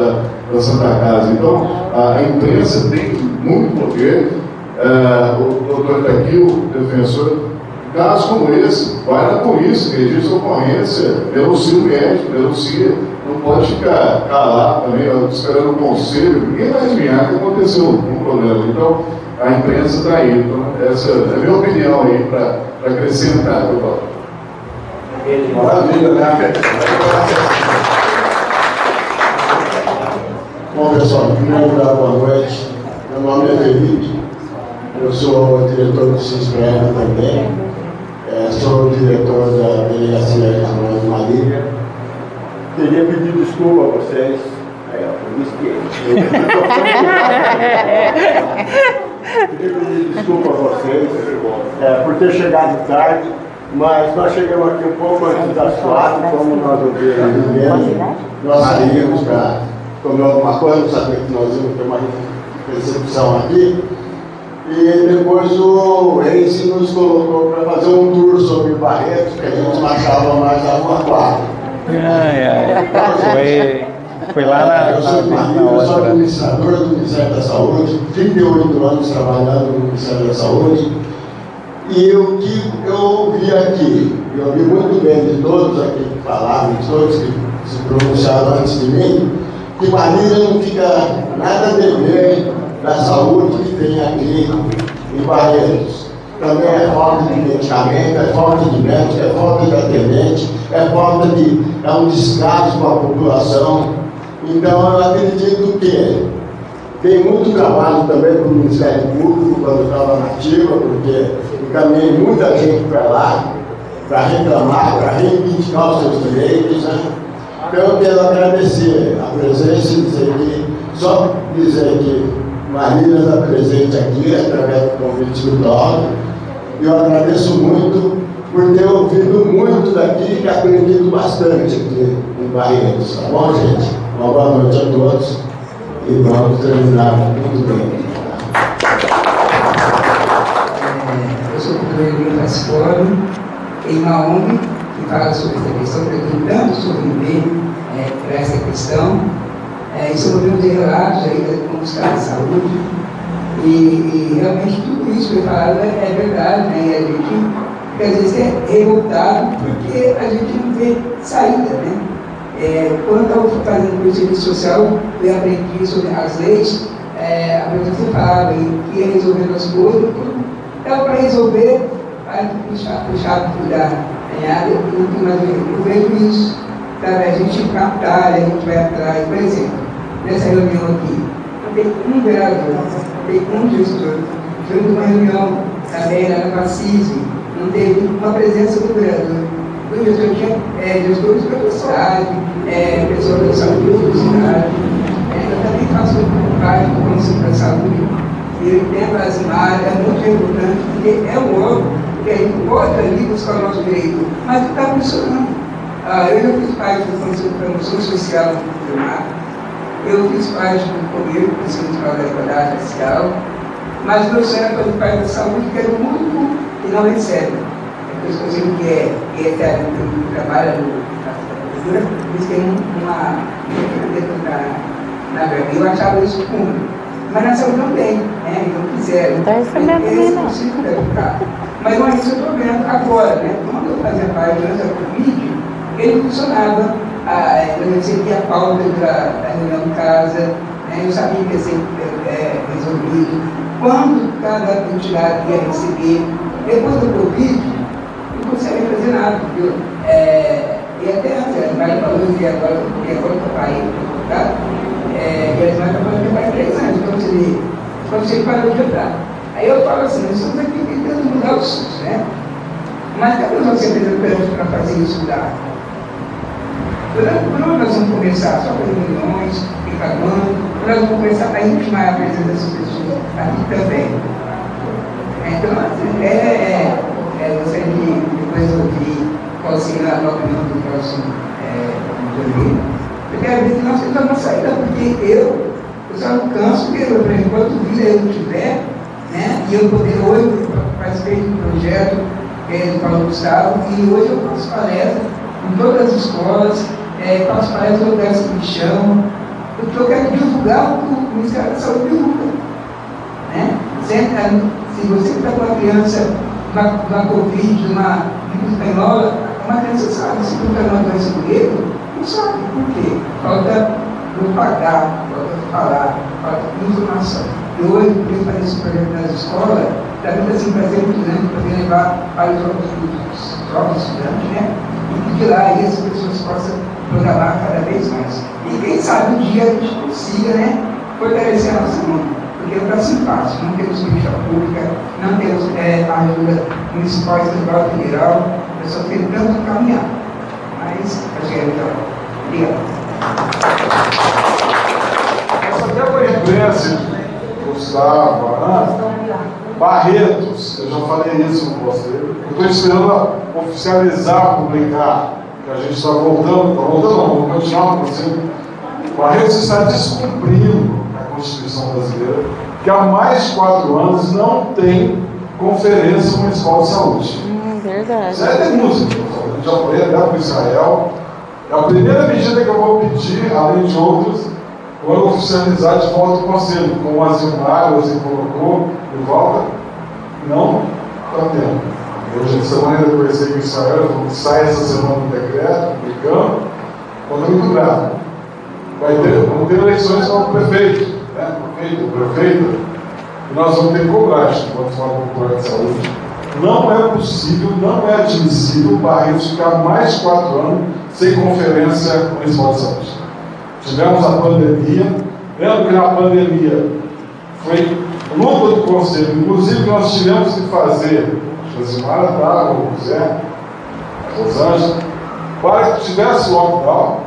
da Santa Casa. Então, a imprensa tem muito poder. O doutor está aqui, o defensor, casos como esse, vai na polícia, registra ocorrência, denuncia o médico, denuncia, não pode ficar calado também, esperando o conselho, ninguém vai adivinhar que aconteceu um problema. Então, a imprensa está aí. Então, essa é a minha opinião aí para acrescentar, viu, Paulo? Maravilha, né? Bom, pessoal, em primeiro lugar, boa noite. Meu nome é Felipe, eu sou o diretor do CISPREV também, sou o diretor da Delegacia Regional de Marília. Queria pedir desculpa a vocês, por isso que queria pedir desculpa a vocês por ter chegado tarde. Mas nós chegamos aqui um pouco antes das 4, como nós ouvimos, nós saímos para comer alguma coisa, não sabia que nós íamos ter uma recepção aqui. E depois o Renzi nos colocou para fazer um tour sobre Barretos, que a gente não achava mais a Rua 4. Foi lá na Eu sou administrador do Ministério da Saúde, 38 anos trabalhando no Ministério da Saúde. E eu ouvi aqui, eu ouvi muito bem de todos aqui que falaram, de todos que se pronunciaram antes de mim, que Marília não fica nada a dever da saúde que tem aqui em Barretos. Também é falta de medicamento, é falta de médico, é falta de atendente, é um descaso com a população. Então eu acredito que tem muito trabalho também para o Ministério Público quando eu estava na ativa, porque encaminhei muita gente para lá, para reclamar, para reivindicar os seus direitos, né? Então eu quero agradecer a presença e dizer que Marília está presente aqui através do convite do Dólar. Eu agradeço muito por ter ouvido muito daqui e aprendido bastante aqui em Barretos, tá bom, gente? Uma boa noite a todos e vamos terminar muito bem. sou do Participório, tem uma ONG que fala sobre essa questão, tentando sobreviver para essa questão. Isso ouvimos de relatos aí da Comunidade de Saúde, e realmente tudo isso que foi falado é verdade, né? E a gente, porque às vezes, é revoltado porque a gente não vê saída, né? Quando eu estava fazendo curso de serviço social, eu aprendi sobre as leis, a professora falava que ia resolvendo as coisas, então para resolver, vai puxar por dar ganhada, e não tem mais eu vejo isso, sabe? A gente batalha, a gente vai atrás, por exemplo, nessa reunião aqui, não tem um vereador, não tem um gestor, junto uma reunião também lá no Assise, não teve uma presença do vereador. O gestor tinha gestores da cidade, pessoas da saúde da cidade. Eu também faço parte do Conselho da Saúde, e eu entendo as imagens, é muito importante, porque é um órgão que a gente pode ali buscar o nosso direito, mas não está funcionando. Eu já fiz parte do Conselho de Promoção Social do Mar, eu fiz parte do COMIR, do Conselho Municipal da Igualdade Racial, mas meu sonho é fazer parte da saúde, que é o único que não recebe. Os conselhos que trabalha na prefeitura, eles têm uma na verdade. Eu achava isso comum. Mas na saúde não tem, né? Eles não quiseram. Está recebendo também, não. Mas não é isso que eu estou vendo agora, né? Quando eu fazia parte antes da Covid, ele funcionava. Eu recebia a pauta da reunião em casa, né? Eu sabia que ia ser resolvido. Quando cada entidade ia receber, depois do Covid, não consegue fazer nada, viu? E até antes, a Maria falou que agora o pai, tá? E a Maria falou que vai 3 anos, quando você parou de andar. Aí eu falo assim, nós estamos aqui tentando mudar o SUS, né? Mas cadê os nossos representantes para fazer isso mudar? Por onde nós vamos começar? Só com reuniões, reclamando, nós vamos começar a intimar a presença dessas pessoas aqui também. Então, eu gostaria de depois ouvir qual seria a opinião do próximo governo. Porque às vezes nós temos uma saída, porque eu só não canso, porque enquanto vida eu tiver, né, e eu poder, hoje eu participei de um projeto do Paulo Gustavo, e hoje eu faço palestra em todas as escolas, faço palestra em lugares que me chamam, porque eu quero divulgar o que o Ministério da Saúde divulga. Né? Se você está com uma criança, uma Covid, uma gripe espanhola, uma criança sabe, se não está numa doença do dedo, não sabe por quê. Falta propagar, falta falar, falta informação. E hoje, por isso, fazer esse projeto nas escolas, também está sendo um prazer muito grande poder levar para os jovens estudantes, né? E de lá aí as pessoas possam programar cada vez mais. E quem sabe um dia a gente consiga, né, fortalecer a nossa mão. Porque não está assim fácil, não temos política pública, não temos ajuda municipal, estadual, federal, nós só tentando caminhar. Mas, acho que então. Obrigado. Essa até foi a imprensa, Gustavo, Barretos, eu já falei isso com você. Eu estou esperando oficializar, publicar, que a gente está voltando, vamos continuar com você. Barretos está descumprindo a Constituição brasileira, que há mais de 4 anos não tem conferência municipal de saúde. Verdade. Isso é denúncia, a gente já foi até para Israel. É a primeira medida que eu vou pedir, além de outras, quando oficializar de volta o conselho, como o Azilmar, você colocou, de volta, não está tendo. Hoje, essa semana, eu conversei com Israel, sai essa semana um decreto, publicando, quando é muito grave. Vamos ter eleições para o prefeito, né? Prefeita, e nós vamos ter cobragem, quando falar com o de saúde. Não é possível, não é admissível o Barretos ficar mais de 4 anos sem conferência municipal de saúde. Tivemos a pandemia, lembro que na pandemia foi luta do conselho, inclusive nós tivemos que fazer, a Zimara estava, o Zé, a Rosângela, para que tivesse lockdown,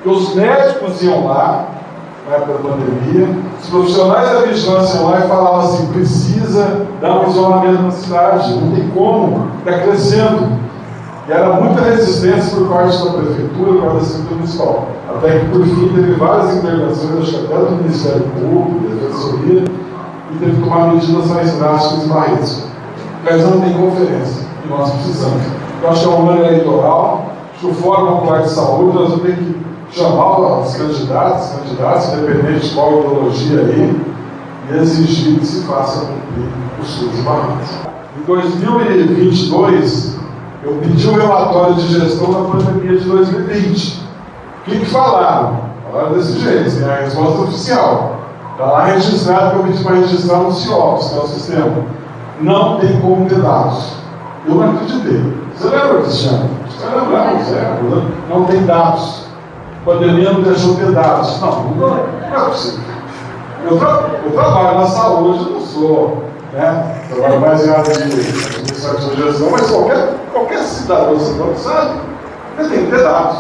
que os médicos iam lá, na época da pandemia, os profissionais da vigilância iam lá e falavam assim, precisa dar um isolamento na cidade, não tem como, está crescendo. E era muita resistência por parte da prefeitura, por parte da Secretaria Municipal. Até que, por fim, teve várias intervenções, acho que até do Ministério Público, da Defensoria, e teve que tomar medidas mais drásticas e Barretos. mas não tem conferência, e nós precisamos. Eu acho que é um ano eleitoral, acho que o Fórum Popular de Saúde, nós vamos ter que chamar os candidatos, independente de qual ideologia aí, e exigir que se faça cumprir os SUS e Barrantes. Em 2022, eu pedi um relatório de gestão da pandemia de 2020. O que falaram? Falaram desse jeito, assim, a resposta oficial. Está lá registrado, que eu pedi para registrar no CIOPS, que é o sistema. Não tem como ter dados. Eu não acreditei. Você lembra, Cristiano? Você lembra, certo? Não tem dados. A pandemia não deixou ter dados. Não é possível. Eu trabalho na saúde, não sou, né? Trabalho mais em área de administração de gestão, mas qualquer cidadão sabe que tem que ter dados.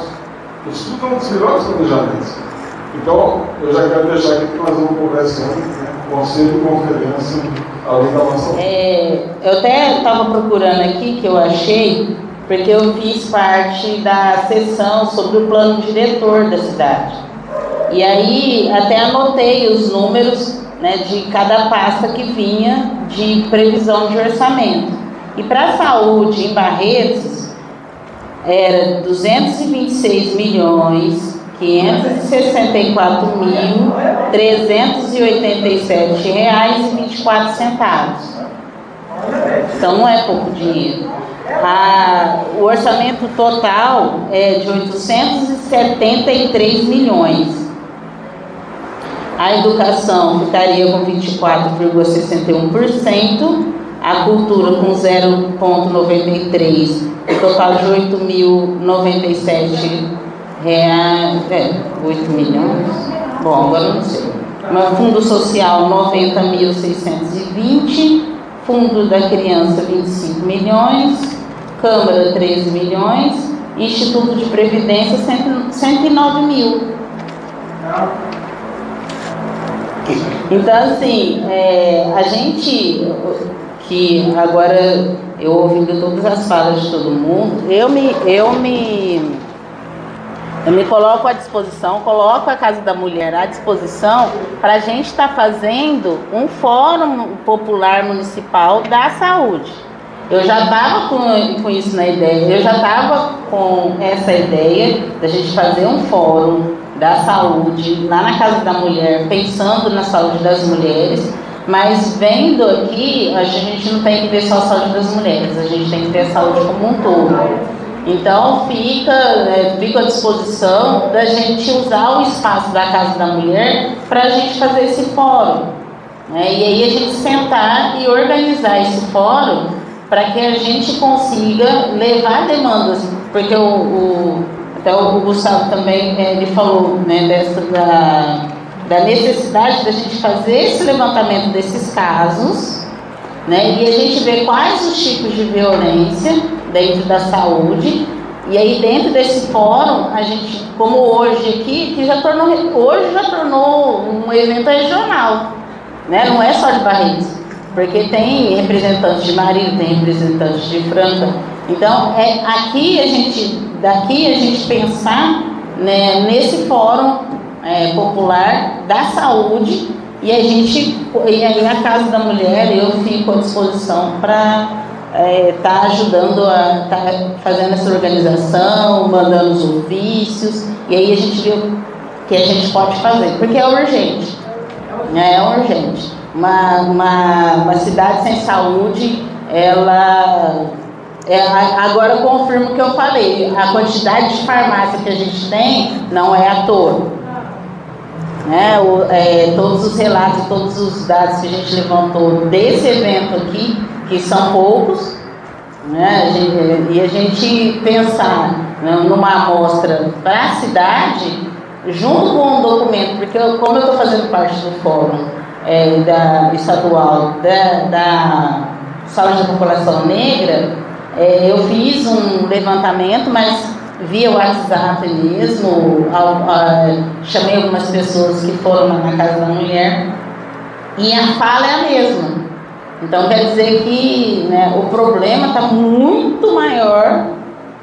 O estudo é um dos melhores planejamentos. Então, eu já quero deixar aqui que nós vamos conversando, né? Conselho e conferência, além da nossa. Eu até estava procurando aqui, que eu achei, porque eu fiz parte da sessão sobre o plano diretor da cidade. E aí, até anotei os números, né, de cada pasta que vinha de previsão de orçamento. E para a saúde em Barretos, era 226.564.387,24. Então não é pouco dinheiro. O orçamento total é de 873 milhões. A educação ficaria com 24,61%, a cultura com 0,93%, o total de 8.097 reais, 8 milhões, bom, agora não sei. Mas fundo social 90.620, fundo da criança 25 milhões, Câmara 13 milhões, Instituto de Previdência 109 mil. Então, assim, a gente, que agora eu ouvindo todas as falas de todo mundo, eu me coloco à disposição, coloco a Casa da Mulher à disposição para a gente estar fazendo um fórum popular municipal da saúde. Eu já estava com isso na ideia, eu já estava com essa ideia da gente fazer um fórum da saúde lá na Casa da Mulher, pensando na saúde das mulheres, mas vendo aqui, a gente não tem que ver só a saúde das mulheres, a gente tem que ver a saúde como um todo. Então fico à disposição da gente usar o espaço da Casa da Mulher para a gente fazer esse fórum, né? E aí a gente sentar e organizar esse fórum para que a gente consiga levar demandas, porque até o Gustavo também ele falou, né, da necessidade da gente fazer esse levantamento desses casos, né, e a gente ver quais os tipos de violência dentro da saúde, e aí dentro desse fórum, a gente, como hoje aqui, que já tornou um evento regional, né, não é só de Barretos, porque tem representantes de Marília, tem representantes de Franca. Então, daqui a gente pensar, né, nesse fórum popular da saúde, e aí a Casa da Mulher, eu fico à disposição para estar ajudando a estar fazendo essa organização, mandando os ofícios, e aí a gente vê o que a gente pode fazer, porque é urgente, né, é urgente. Uma cidade sem saúde, agora eu confirmo o que eu falei, a quantidade de farmácia que a gente tem não é à toa, né? Todos os relatos, todos os dados que a gente levantou desse evento aqui, que são poucos, né? E a gente pensar, né, numa amostra para a cidade, junto com um documento, porque como eu estou fazendo parte do fórum da estadual da saúde da população negra, eu fiz um levantamento, mas via WhatsApp mesmo, chamei algumas pessoas que foram na Casa da Mulher, e a fala é a mesma. Então quer dizer que, né, o problema está muito maior,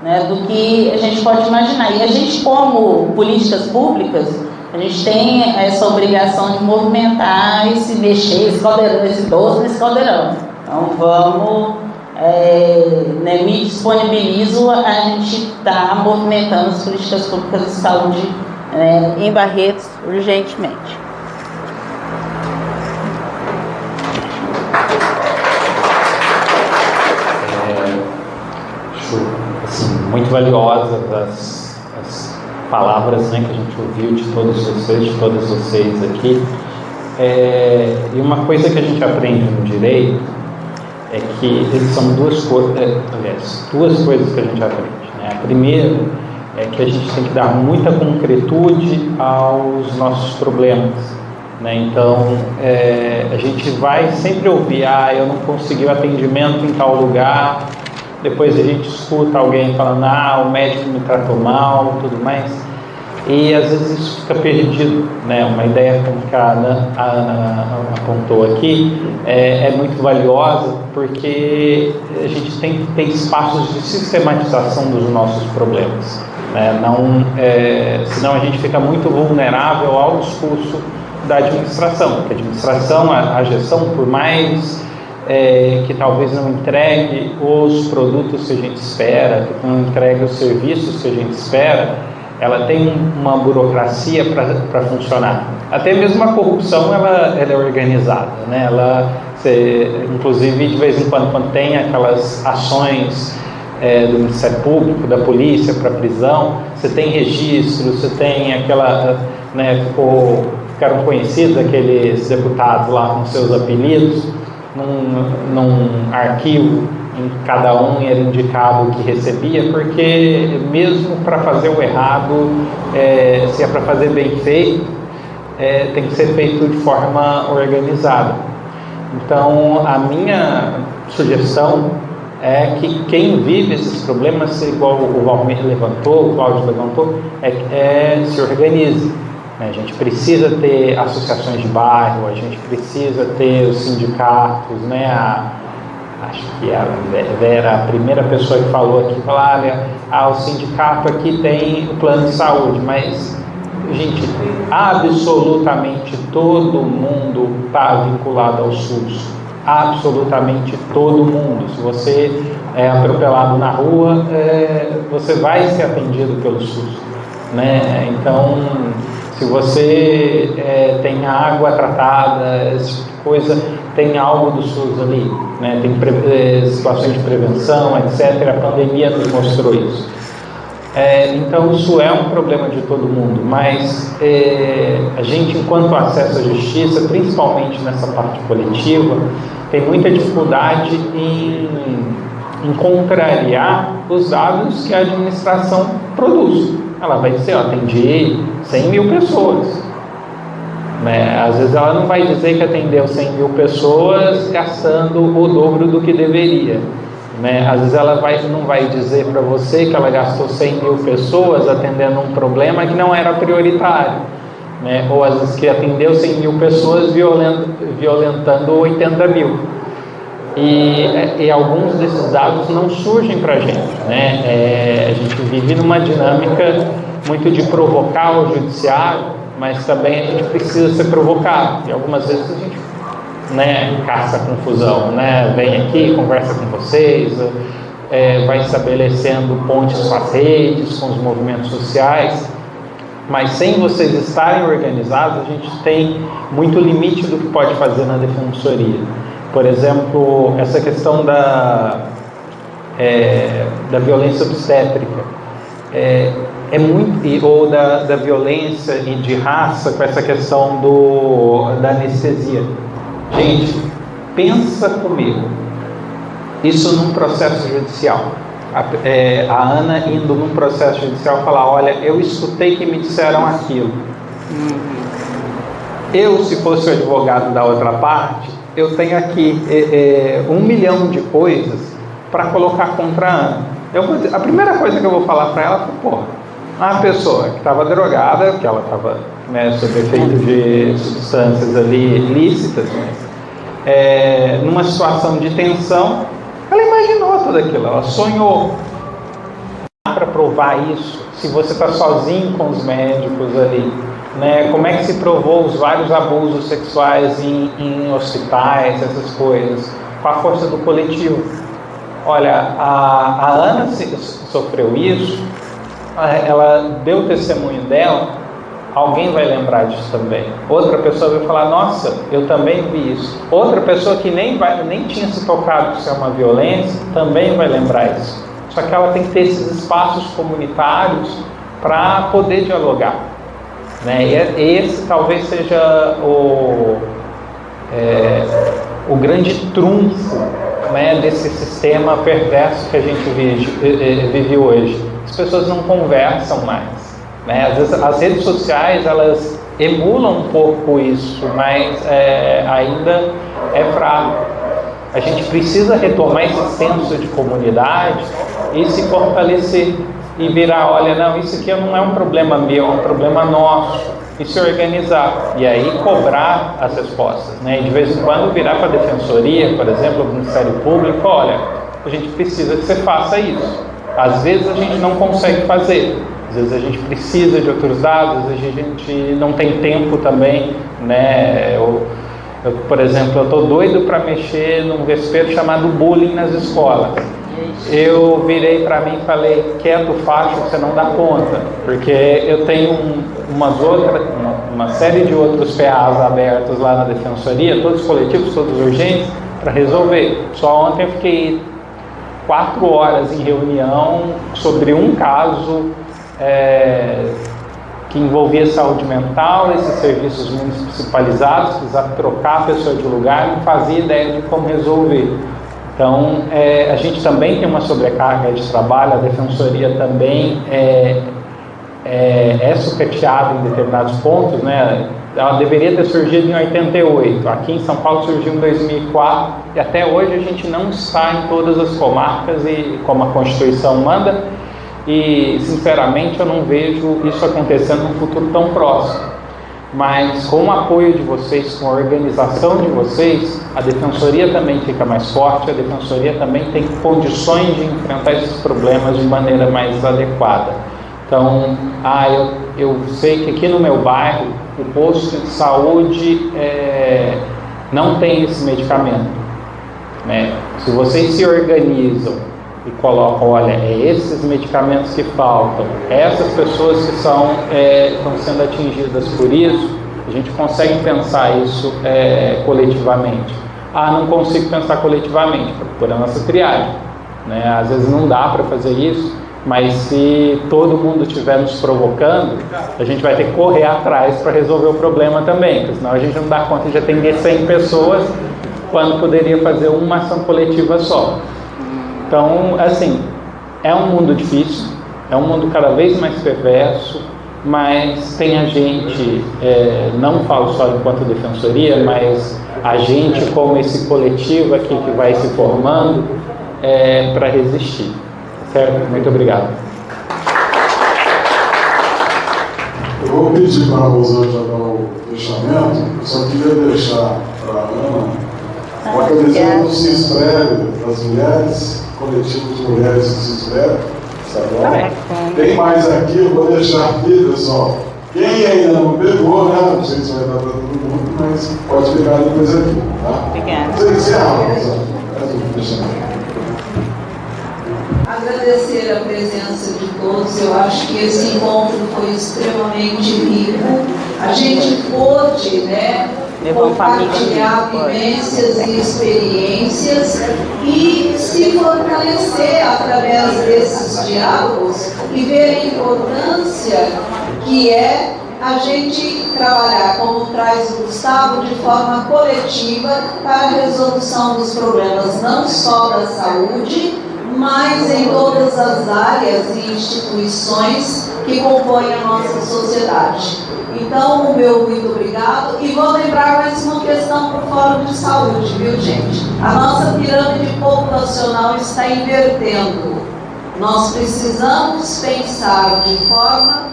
né, do que a gente pode imaginar. E a gente, como políticas públicas, a gente tem essa obrigação de movimentar e se mexer, esse doce nesse caldeirão. Então vamos né, me disponibilizo a gente estar movimentando as políticas públicas de saúde em Barretos urgentemente. Assim, muito valiosas as palavras, né, que a gente ouviu de todos vocês, de todas vocês aqui. E uma coisa que a gente aprende no direito é que são duas coisas que a gente aprende, né? A primeira é que a gente tem que dar muita concretude aos nossos problemas, né? Então, a gente vai sempre ouvir, eu não consegui o atendimento em tal lugar, depois a gente escuta alguém falando, o médico me tratou mal, tudo mais, e às vezes isso fica perdido, né? Uma ideia como que a Ana apontou aqui é muito valiosa, porque a gente tem que ter espaços de sistematização dos nossos problemas, né? Senão a gente fica muito vulnerável ao discurso da administração, porque a administração, a gestão, por mais que talvez não entregue os produtos que a gente espera, que não entregue os serviços que a gente espera, ela tem uma burocracia para funcionar. Até mesmo a corrupção ela é organizada, né? Inclusive, de vez em quando tem aquelas ações do Ministério Público, da polícia para prisão, você tem registro, você tem aquela, né, ficaram conhecidos aqueles deputados lá com seus apelidos, num arquivo em cada um era indicado o que recebia, porque mesmo para fazer o errado, se é para fazer bem feito, tem que ser feito de forma organizada. Então, a minha sugestão é que quem vive esses problemas, igual o Valmir levantou, o Cláudio levantou, se organize. A gente precisa ter associações de bairro, a gente precisa ter os sindicatos, né? Acho que a Vera, a primeira pessoa que falou aqui, o sindicato aqui tem o plano de saúde, mas, gente, absolutamente todo mundo está vinculado ao SUS. Absolutamente todo mundo. Se você é atropelado na rua, você vai ser atendido pelo SUS, né? Então, se você tem água tratada, essa coisa, tem algo do SUS ali, né? Tem situações de prevenção, etc. A pandemia nos mostrou isso. Então, isso é um problema de todo mundo, mas a gente, enquanto acesso à justiça, principalmente nessa parte coletiva, tem muita dificuldade em contrariar os dados que a administração produz. Ela vai dizer, atendi 100 mil pessoas. Né? Às vezes ela não vai dizer que atendeu 100 mil pessoas gastando o dobro do que deveria. Né? Às vezes ela não vai dizer para você que ela gastou 100 mil pessoas atendendo um problema que não era prioritário. Né? Ou às vezes que atendeu 100 mil pessoas violentando 80 mil. E alguns desses dados não surgem para a gente. Né? A gente vive numa dinâmica muito de provocar o judiciário, mas também a gente precisa ser provocado. E algumas vezes a gente, né, caça confusão, né? Vem aqui, conversa com vocês, vai estabelecendo pontes com as redes, com os movimentos sociais, mas sem vocês estarem organizados, a gente tem muito limite do que pode fazer na defensoria. Por exemplo, essa questão da violência obstétrica, ou da violência e de raça, com essa questão da anestesia. Gente, pensa comigo, isso num processo judicial. A Ana indo num processo judicial falar, olha, eu escutei que me disseram aquilo. Eu, se fosse o advogado da outra parte, eu tenho aqui 1 milhão de coisas para colocar contra a Ana. A primeira coisa que eu vou falar para ela foi, uma pessoa que estava drogada, que ela estava, né, sob efeito de substâncias ali ilícitas, numa situação de tensão, ela imaginou tudo aquilo, ela sonhou. Para provar isso, se você está sozinho com os médicos ali, né, como é que se provou os vários abusos sexuais em hospitais, essas coisas? Com a força do coletivo. Olha, a Ana sofreu isso, ela deu o testemunho dela, alguém vai lembrar disso também. Outra pessoa vai falar, nossa, eu também vi isso. Outra pessoa que nem tinha se tocado que isso é uma violência, também vai lembrar isso. Só que ela tem que ter esses espaços comunitários para poder dialogar, né? E esse talvez seja o grande trunfo, né, desse sistema perverso que a gente vive hoje. As pessoas não conversam mais, né? Às vezes as redes sociais elas emulam um pouco isso, mas ainda é fraco. A gente precisa retomar esse senso de comunidade e se fortalecer e virar, olha, não, isso aqui não é um problema meu, é um problema nosso, e se organizar, e aí cobrar as respostas, né? E de vez em quando virar para a defensoria, por exemplo, o Ministério Público, olha, a gente precisa que você faça isso. Às vezes a gente não consegue fazer, às vezes a gente precisa de outros dados, às vezes a gente não tem tempo também, né? Por exemplo, eu estou doido para mexer num vespeiro chamado bullying nas escolas. Eu virei para mim e falei, quieto, facho, você não dá conta, porque eu tenho uma série de outros PAs abertos lá na defensoria, todos coletivos, todos urgentes, para resolver. Só ontem eu fiquei 4 horas em reunião sobre um caso que envolvia saúde mental, esses serviços municipalizados, precisava trocar a pessoa de lugar, não fazia ideia de como resolver. Então, a gente também tem uma sobrecarga de trabalho, a defensoria também é sucateada em determinados pontos, né? Ela deveria ter surgido em 88, aqui em São Paulo surgiu em 2004, e até hoje a gente não está em todas as comarcas, e como a Constituição manda, e sinceramente eu não vejo isso acontecendo num futuro tão próximo. Mas com o apoio de vocês, com a organização de vocês, a defensoria também fica mais forte, a defensoria também tem condições de enfrentar esses problemas de maneira mais adequada. Então, eu sei que aqui no meu bairro, o posto de saúde não tem esse medicamento, né? Se vocês se organizam e colocam, olha, esses medicamentos que faltam, essas pessoas que estão sendo atingidas por isso, a gente consegue pensar isso coletivamente. Não consigo pensar coletivamente, procura a nossa triagem, né? Às vezes não dá para fazer isso, mas se todo mundo estiver nos provocando, a gente vai ter que correr atrás para resolver o problema também, porque senão a gente não dá conta de atender 100 pessoas, quando poderia fazer uma ação coletiva só. Então, assim, é um mundo difícil, é um mundo cada vez mais perverso, mas tem a gente, não falo só enquanto defensoria, mas a gente como esse coletivo aqui que vai se formando para resistir. Certo? Muito obrigado. Eu vou pedir para a Rosângela dar o fechamento, eu só queria deixar para a Ana uma camiseta do CISPREV das mulheres, coletivo de mulheres do CISPREV, tem mais aqui, eu vou deixar aqui, pessoal. Quem ainda não pegou, né? Não sei se vai dar para todo mundo, mas pode pegar depois aqui, tá? Obrigada. Você encerra, Rosângela. Faz o fechamento. Agradecer a presença de todos, eu acho que esse encontro foi extremamente rico. A gente pôde, né, compartilhar vivências e experiências e se fortalecer através desses diálogos e ver a importância que é a gente trabalhar, como traz o Gustavo, de forma coletiva para a resolução dos problemas, não só da saúde, mas em todas as áreas e instituições que compõem a nossa sociedade. Então, o meu muito obrigado. E vou lembrar mais uma questão para o Fórum de Saúde, viu, gente? A nossa pirâmide populacional está invertendo. Nós precisamos pensar de forma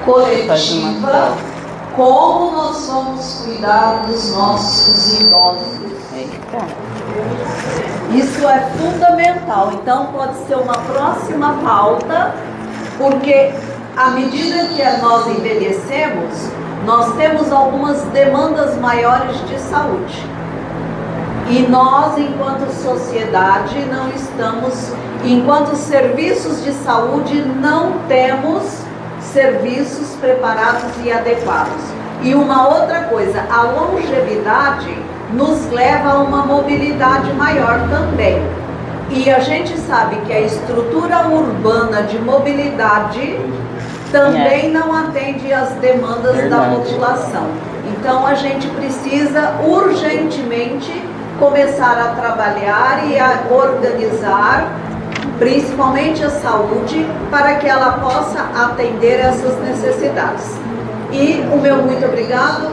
coletiva como nós vamos cuidar dos nossos idosos. Isso é fundamental, então pode ser uma próxima pauta, porque à medida que nós envelhecemos, nós temos algumas demandas maiores de saúde. E nós, enquanto sociedade, não estamos, enquanto serviços de saúde, não temos serviços preparados e adequados. E uma outra coisa, a longevidade nos leva a uma mobilidade maior também. E a gente sabe que a estrutura urbana de mobilidade também não atende às demandas da população. Então a gente precisa urgentemente começar a trabalhar e a organizar, principalmente a saúde, para que ela possa atender essas necessidades. E o meu muito obrigado.